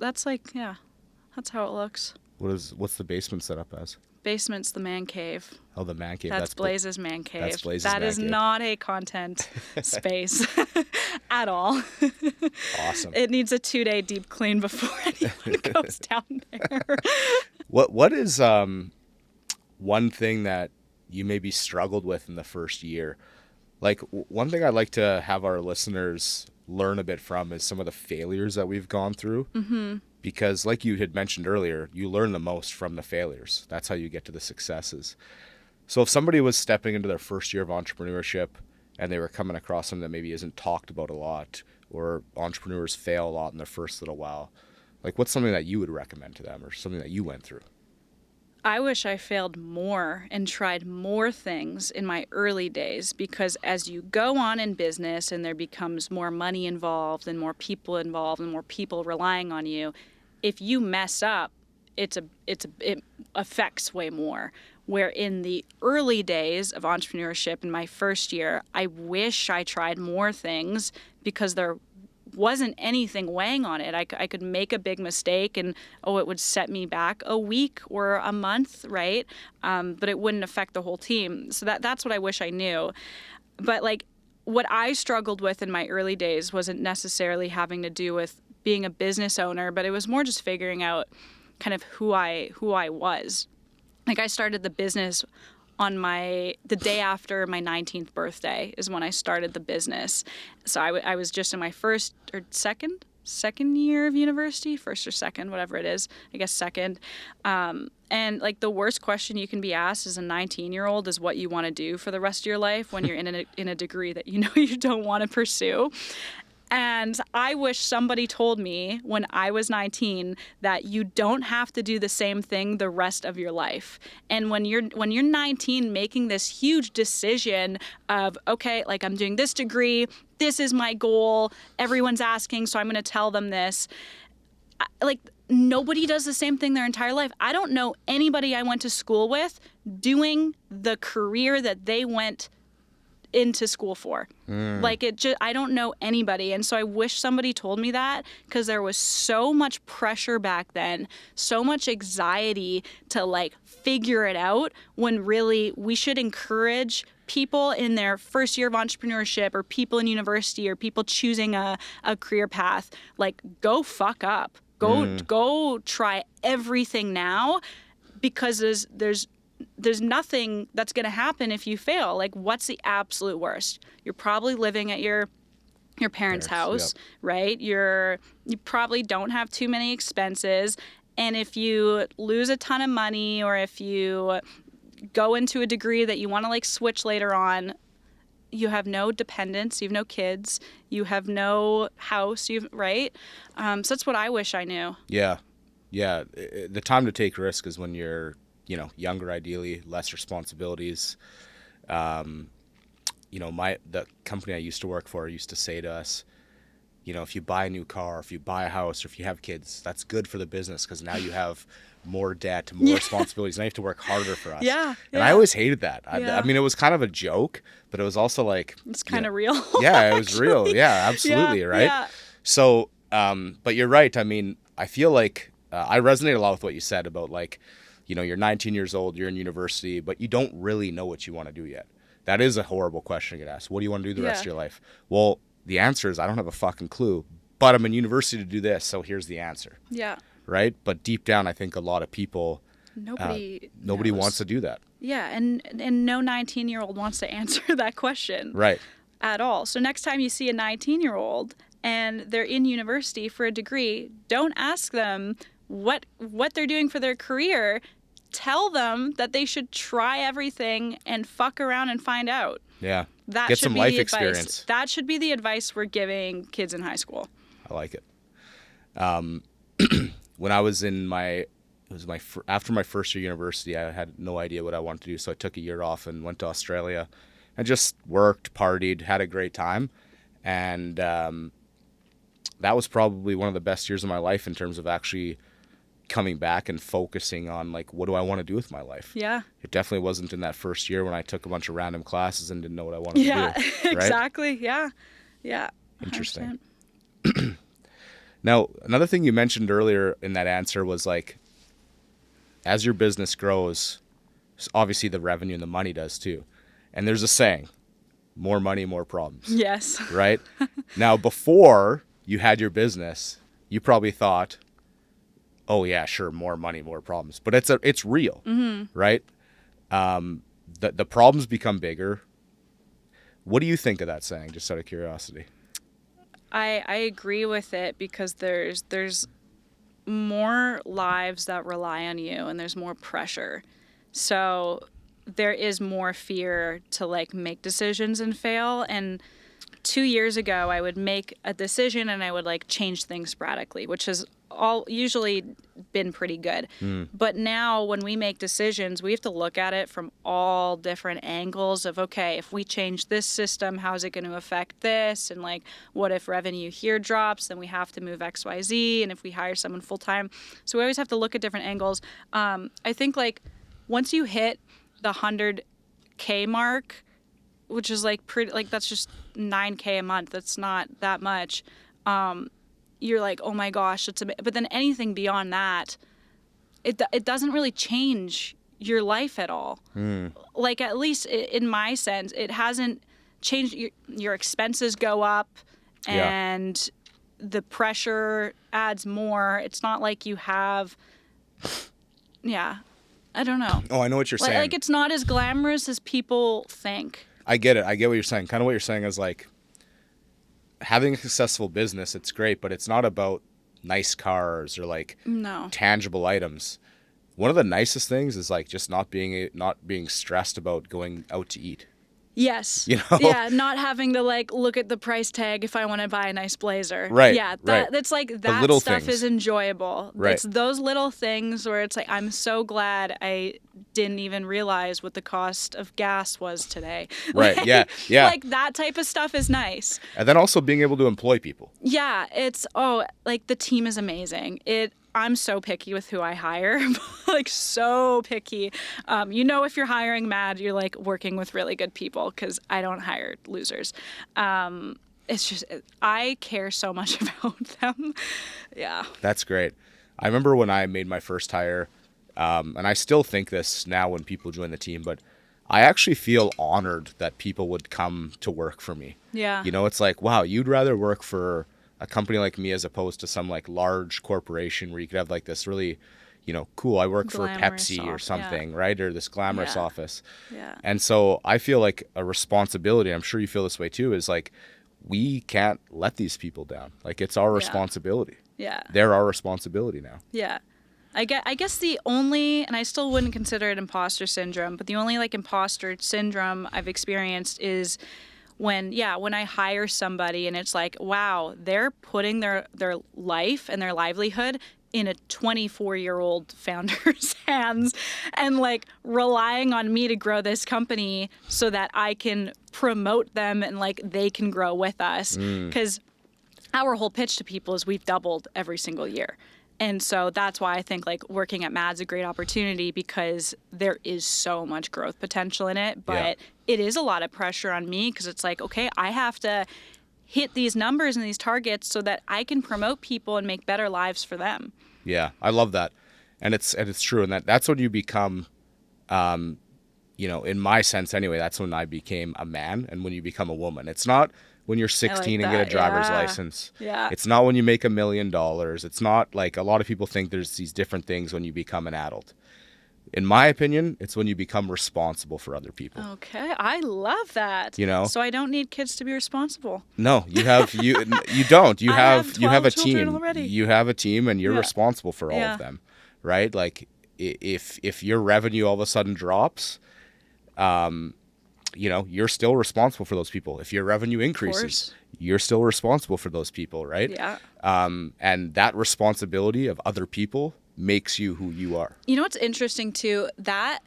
it looks. What's the basement set up as? Basement's the man cave. Oh, the man cave. That's Blaze's man cave. That's Blaze's That man is cave. not a content space at all. Awesome. It needs a 2-day deep clean before anyone goes down there. What is one thing that you maybe struggled with in the first year? Like one thing I'd like to have our listeners learn a bit from is some of the failures that we've gone through. Mm-hmm. Because like you had mentioned earlier, you learn the most from the failures. That's how you get to the successes. So if somebody was stepping into their first year of entrepreneurship and they were coming across something that maybe isn't talked about a lot, or entrepreneurs fail a lot in their first little while, like what's something that you would recommend to them or something that you went through? I wish I failed more and tried more things in my early days, because as you go on in business and there becomes more money involved and more people involved and more people relying on you, if you mess up, it affects way more. Where in the early days of entrepreneurship in my first year, I wish I tried more things because there wasn't anything weighing on it. I could make a big mistake and, it would set me back a week or a month, right? But it wouldn't affect the whole team. So that's what I wish I knew. But like what I struggled with in my early days wasn't necessarily having to do with being a business owner, but it was more just figuring out kind of who I was. Like I started the business on the day after my 19th birthday is when I started the business. So I was just in my first or second year of university, first or second, whatever it is, I guess second. And like the worst question you can be asked as a 19-year-old is what you want to do for the rest of your life when you're in a degree that you know you don't want to pursue. And I wish somebody told me when I was 19 that you don't have to do the same thing the rest of your life. And when you're 19 making this huge decision of, okay, like I'm doing this degree, this is my goal, everyone's asking, so I'm going to tell them this. Like nobody does the same thing their entire life. I don't know anybody I went to school with doing the career that they went into school for. Like I don't know anybody. And so I wish somebody told me that, because there was so much pressure back then, so much anxiety to like figure it out, when really we should encourage people in their first year of entrepreneurship, or people in university, or people choosing a career path, like go fuck up, go try everything now, because there's nothing that's going to happen if you fail. Like, what's the absolute worst? You're probably living at your parents' house, yep. Right? You probably don't have too many expenses. And if you lose a ton of money, or if you go into a degree that you want to like switch later on, you have no dependents, you have no kids, you have no house, right? So that's what I wish I knew. Yeah. The time to take risk is when you're, younger, ideally, less responsibilities. The company I used to work for used to say to us, if you buy a new car, if you buy a house, or if you have kids, that's good for the business, because now you have more debt, more responsibilities. Now you have to work harder for us. And I always hated that. I mean, it was kind of a joke, but it was also like... It's kind of real. Yeah, it was real. Yeah, absolutely, right? Yeah. So, but you're right. I mean, I feel like I resonate a lot with what you said about like, you're 19 years old, you're in university, but you don't really know what you want to do yet. That is a horrible question to get asked. What do you want to do the rest of your life? Well, the answer is I don't have a fucking clue, but I'm in university to do this, so here's the answer. Yeah. Right? But deep down, I think a lot of people, nobody wants to do that. Yeah, and no 19-year-old wants to answer that question. Right. At all. So next time you see a 19-year-old and they're in university for a degree, don't ask them what they're doing for their career. Tell them that they should try everything and fuck around and find out. Yeah. Get some life experience. That should be the advice we're giving kids in high school. I like it. When I was after my first year of university, I had no idea what I wanted to do. So I took a year off and went to Australia and just worked, partied, had a great time. And that was probably one of the best years of my life in terms of actually coming back and focusing on like, what do I want to do with my life? Yeah. It definitely wasn't in that first year when I took a bunch of random classes and didn't know what I wanted to do. Yeah, exactly. Yeah. 100%. Interesting. Now, another thing you mentioned earlier in that answer was like, as your business grows, obviously the revenue and the money does too. And there's a saying, more money, more problems. Yes. Right? Now, before you had your business, you probably thought, oh yeah, sure, more money, more problems. But it's real, right? The problems become bigger. What do you think of that saying, just out of curiosity? I agree with it because there's more lives that rely on you and there's more pressure. So there is more fear to like make decisions and fail. And 2 years ago, I would make a decision and I would like change things sporadically, which has all usually been pretty good. But now when we make decisions, we have to look at it from all different angles of, okay, if we change this system, how is it going to affect this? And like, what if revenue here drops? Then we have to move XYZ. And if we hire someone full time. So we always have to look at different angles. I think like once you hit the 100K mark, which is like pretty, like that's just $9K a month. That's not that much. You're like, oh my gosh, but then anything beyond that, it doesn't really change your life at all. Like at least in my sense, it hasn't changed. Your expenses go up, and the pressure adds more. It's not like you have, I don't know. Oh, I know what you're saying. Like it's not as glamorous as people think. I get it. I get what you're saying. Kind of what you're saying is like, having a successful business, it's great, but it's not about nice cars or like tangible items. One of the nicest things is like just not being stressed about going out to eat. Yes. You know? Yeah, not having to like look at the price tag if I want to buy a nice blazer. Right. Yeah, right. That's like that little stuff things. is enjoyable. Right. It's those little things where it's like I'm so glad I didn't even realize what the cost of gas was today. Right. Like, yeah. Like that type of stuff is nice. And then also being able to employ people. Yeah, it's like the team is amazing. I'm so picky with who I hire, like so picky. If you're hiring Mad, you're like working with really good people because I don't hire losers. It's just, I care so much about them. Yeah. That's great. I remember when I made my first hire, and I still think this now when people join the team, but I actually feel honored that people would come to work for me. Yeah. It's like, wow, you'd rather work for a company like me as opposed to some like large corporation where you could have like this really, cool, I work for Pepsi or something, right? Or this glamorous office. Yeah. And so I feel like a responsibility, I'm sure you feel this way too, is like, we can't let these people down. Like it's our responsibility. Yeah. They're our responsibility now. Yeah. I guess the only, and I still wouldn't consider it imposter syndrome, but the only like imposter syndrome I've experienced is when I hire somebody and it's like, wow, they're putting their life and their livelihood in a 24-year-old founder's hands and like relying on me to grow this company so that I can promote them and like they can grow with us. Because our whole pitch to people is we've doubled every single year. And so that's why I think like working at Mad's a great opportunity because there is so much growth potential in it, but it is a lot of pressure on me because it's like, okay, I have to hit these numbers and these targets so that I can promote people and make better lives for them. Yeah, I love that. And it's true. And that's when you become, in my sense anyway, that's when I became a man and when you become a woman. It's not when you're 16 and get a driver's license. Yeah. It's not when you make $1 million. It's not like a lot of people think there's these different things when you become an adult. In my opinion, it's when you become responsible for other people. Okay, I love that. So I don't need kids to be responsible. No, you don't. You have a team. Already. You have a team and you're responsible for all of them. Right? Like if your revenue all of a sudden drops, you're still responsible for those people. If your revenue increases, you're still responsible for those people, right? Yeah. And that responsibility of other people makes you who you are. You know what's interesting too? That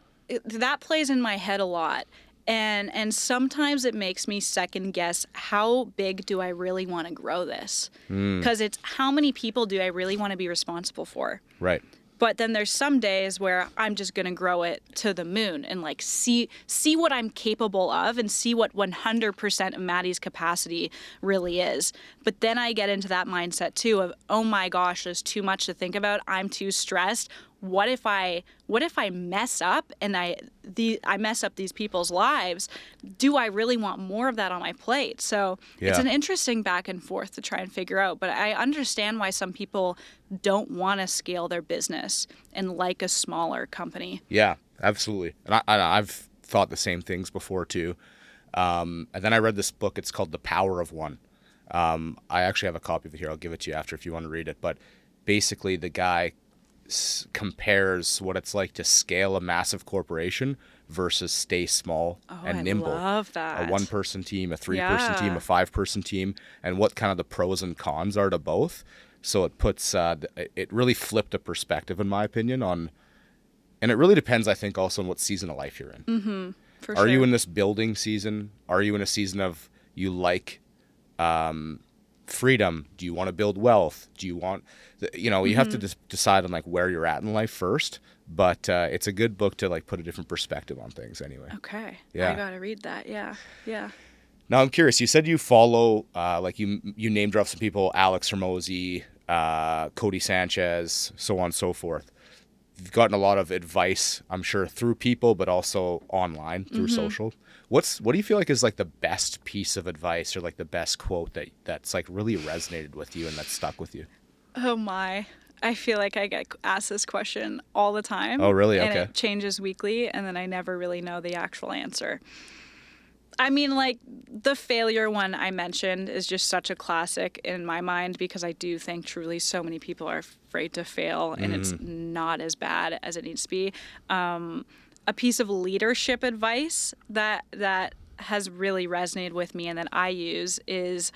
plays in my head a lot. And sometimes it makes me second guess how big do I really want to grow this? Because it's how many people do I really want to be responsible for? Right. But then there's some days where I'm just going to grow it to the moon and like see what I'm capable of and see what 100% of Maddie's capacity really is. But then I get into that mindset too of, oh my gosh, there's too much to think about. I'm too stressed. What if I mess up and I mess up these people's lives? Do I really want more of that on my plate? So it's an interesting back and forth to try and figure out. But I understand why some people don't want to scale their business and like a smaller company. Yeah, absolutely. And I've thought the same things before too. And then I read this book. It's called The Power of One. I actually have a copy of it here. I'll give it to you after if you want to read it. But basically, the guy compares what it's like to scale a massive corporation versus stay small and nimble. I love that. A one-person team, a three-person team, a five-person team, and what kind of the pros and cons are to both. So it puts it really flipped a perspective, in my opinion, on, and it really depends, I think, also on what season of life you're in. Mm-hmm. For Are sure. you in this building season? Are you in a season of you like freedom? Do you want to build wealth? Do you want, you have to decide on like where you're at in life first. But it's a good book to like put a different perspective on things anyway. Okay. Yeah. I gotta read that. Yeah. Yeah. Now I'm curious. You said you follow, like you name dropped some people, Alex Hermosi, Cody Sanchez, so on and so forth. You've gotten a lot of advice, I'm sure, through people, but also online through social. What do you feel like is like the best piece of advice or like the best quote that's like really resonated with you and that stuck with you? Oh my. I feel like I get asked this question all the time. Oh, really? And Okay. it changes weekly, and then I never really know the actual answer. I mean, like, the failure one I mentioned is just such a classic in my mind because I do think truly so many people are afraid to fail, and it's not as bad as it needs to be. A piece of leadership advice that has really resonated with me and that I use is,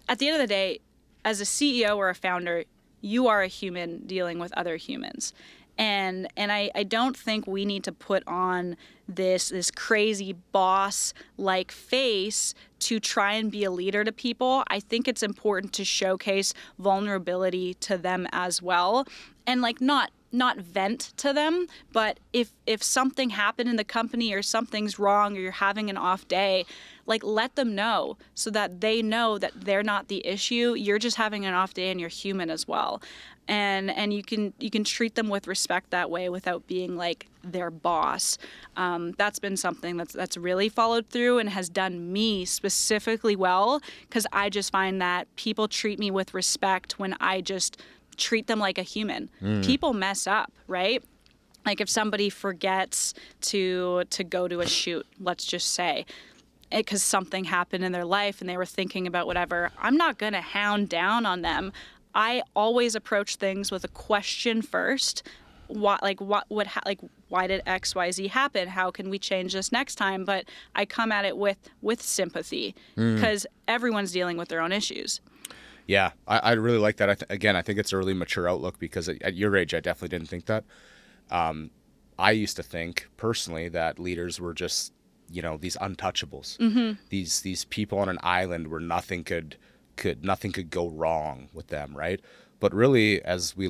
at the end of the day, as a CEO or a founder, you are a human dealing with other humans. And I don't think we need to put on this crazy boss-like face to try and be a leader to people. I think it's important to showcase vulnerability to them as well. And like not vent to them, but if something happened in the company or something's wrong or you're having an off day, like let them know so that they know that they're not the issue. You're just having an off day and you're human as well. And you can treat them with respect that way without being like their boss. That's been something that's really followed through and has done me specifically well because I just find that people treat me with respect when I just treat them like a human. People mess up, right? Like if somebody forgets to go to a shoot, let's just say, because something happened in their life and they were thinking about whatever, I'm not going to hound down on them. I always approach things with a question first. Why did X, Y, Z happen? How can we change this next time? But I come at it with sympathy because everyone's dealing with their own issues. Yeah, I really like that. I think it's a really mature outlook because at your age, I definitely didn't think that. I used to think personally that leaders were just, these untouchables, these people on an island where nothing could go wrong with them, right? But really, as we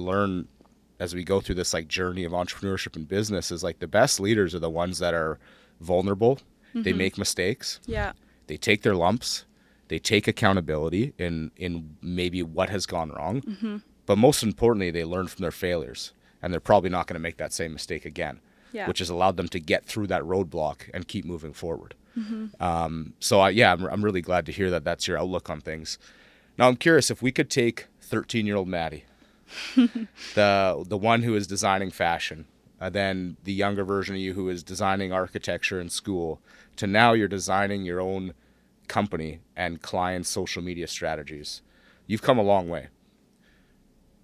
go through this like journey of entrepreneurship and business, is like the best leaders are the ones that are vulnerable. They make mistakes. Yeah. They take their lumps. They take accountability in maybe what has gone wrong. But most importantly, they learn from their failures. And they're probably not going to make that same mistake again, which has allowed them to get through that roadblock and keep moving forward. I'm really glad to hear that that's your outlook on things. Now, I'm curious if we could take 13-year-old Maddie, the one who is designing fashion, then the younger version of you who is designing architecture in school, to now you're designing your own company and clients' social media strategies. You've come a long way.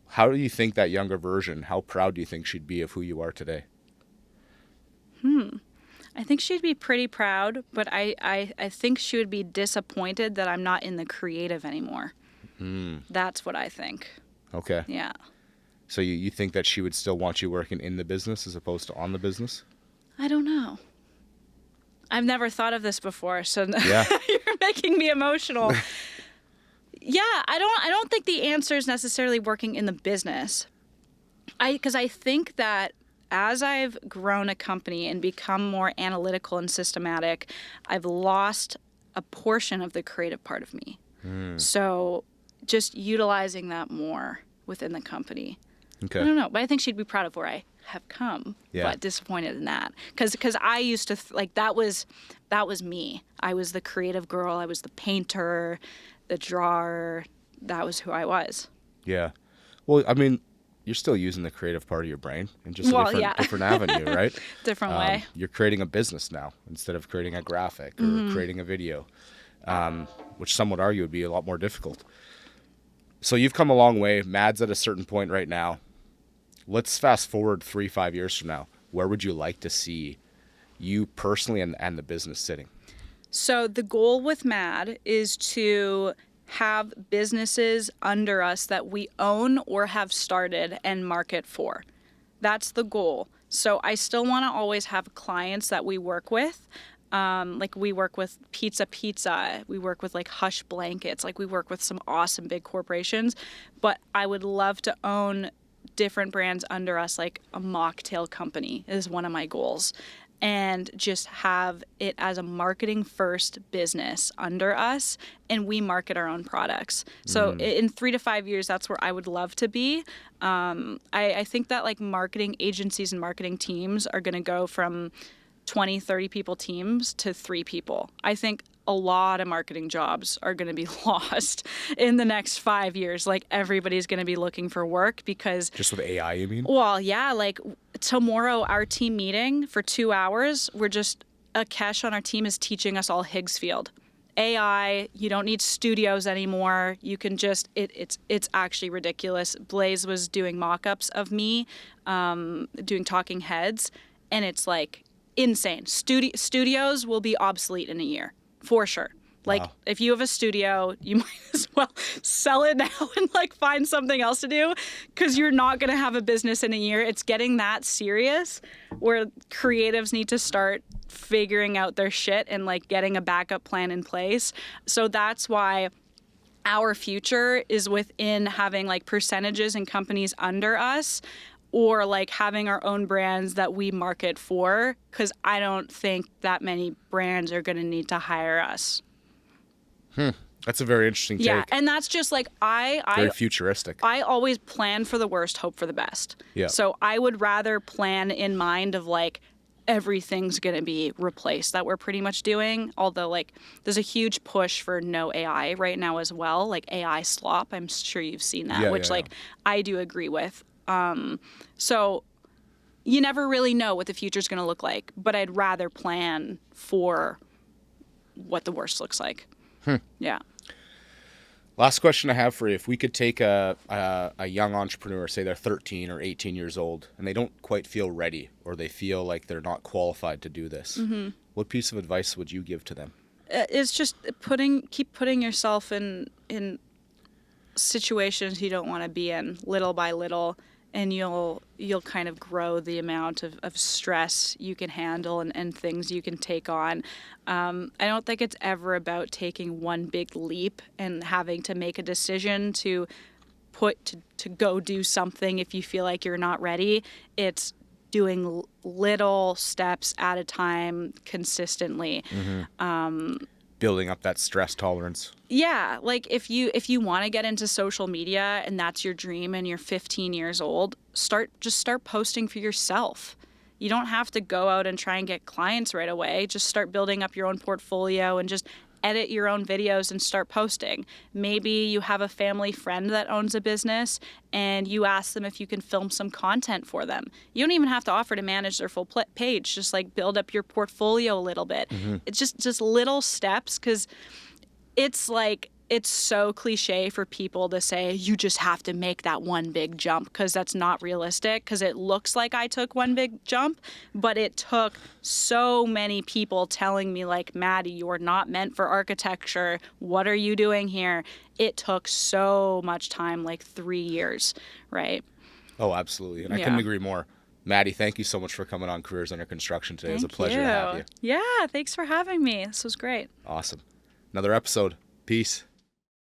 How do you think that younger version, how proud do you think she'd be of who you are today? I think she'd be pretty proud, but I think she would be disappointed that I'm not in the creative anymore. That's what I think. Okay. Yeah. So you think that she would still want you working in the business as opposed to on the business? I don't know. I've never thought of this before, so Yeah. you're making me emotional. Yeah, I don't think the answer is necessarily working in the business. Because I think that as I've grown a company and become more analytical and systematic, I've lost a portion of the creative part of me. So just utilizing that more within the company. Okay. I don't know, but I think she'd be proud of where I have come, Yeah. but disappointed in that. Because I used to, that was me. I was the creative girl. I was the painter, the drawer. That was who I was. Yeah. Well, I mean, you're still using the creative part of your brain in just a Well, different, yeah. different avenue, right? Different way. You're creating a business now instead of creating a graphic or creating a video, which some would argue would be a lot more difficult. So you've come a long way. Mad's at a certain point right now. Let's fast forward 3-5 years from now. Where would you like to see you personally and the business sitting? So the goal with Mad is to have businesses under us that we own or have started and market for. That's the goal. So I still want to always have clients that we work with. Like we work with Pizza. We work with like Hush Blankets. Like we work with some awesome big corporations. But I would love to own different brands under us, like a mocktail company is one of my goals. And just have it as a marketing first business under us, and we market our own products. So in 3 to 5 years, that's where I would love to be. I think that like marketing agencies and marketing teams are going to go from 20, 30 people teams to 3 people. I think a lot of marketing jobs are going to be lost in the next 5 years. Like everybody's going to be looking for work because... Just with AI, you mean? Well, yeah, like tomorrow, our team meeting for 2 hours, Akesh on our team is teaching us all Higgsfield. AI, you don't need studios anymore. You can just, it's actually ridiculous. Blaze was doing mock-ups of me doing talking heads, and it's like insane. Studios will be obsolete in a year, for sure. Like, wow. If you have a studio, you might as well sell it now and, like, find something else to do because you're not going to have a business in a year. It's getting that serious where creatives need to start figuring out their shit and, like, getting a backup plan in place. So that's why our future is within having, like, percentages and companies under us or, like, having our own brands that we market for because I don't think that many brands are going to need to hire us. That's a very interesting take. Yeah, and that's just like very futuristic. I always plan for the worst, hope for the best. Yeah. So I would rather plan in mind of like everything's going to be replaced that we're pretty much doing. Although like there's a huge push for no AI right now as well, like AI slop. I'm sure you've seen that, which I do agree with. So you never really know what the future's going to look like, but I'd rather plan for what the worst looks like. Yeah. Last question I have for you. If we could take a young entrepreneur, say they're 13 or 18 years old, and they don't quite feel ready or they feel like they're not qualified to do this, what piece of advice would you give to them? It's just keep putting yourself in situations you don't want to be in little by little, and you'll kind of grow the amount of stress you can handle and things you can take on. I don't think it's ever about taking one big leap and having to make a decision to go do something if you feel like you're not ready. It's doing little steps at a time consistently. Building up that stress tolerance. Yeah, like if you want to get into social media and that's your dream and you're 15 years old, start posting for yourself. You don't have to go out and try and get clients right away. Just start building up your own portfolio and just edit your own videos and start posting. Maybe you have a family friend that owns a business and you ask them if you can film some content for them. You don't even have to offer to manage their full page. Just like build up your portfolio a little bit. It's just little steps because it's so cliche for people to say you just have to make that one big jump because that's not realistic because it looks like I took one big jump, but it took so many people telling me like, Maddie, you're not meant for architecture. What are you doing here? It took so much time, like 3 years, right? Oh, absolutely. And I couldn't agree more. Maddie, thank you so much for coming on Careers Under Construction today. It was a pleasure to have you. Yeah, thanks for having me. This was great. Awesome. Another episode. Peace.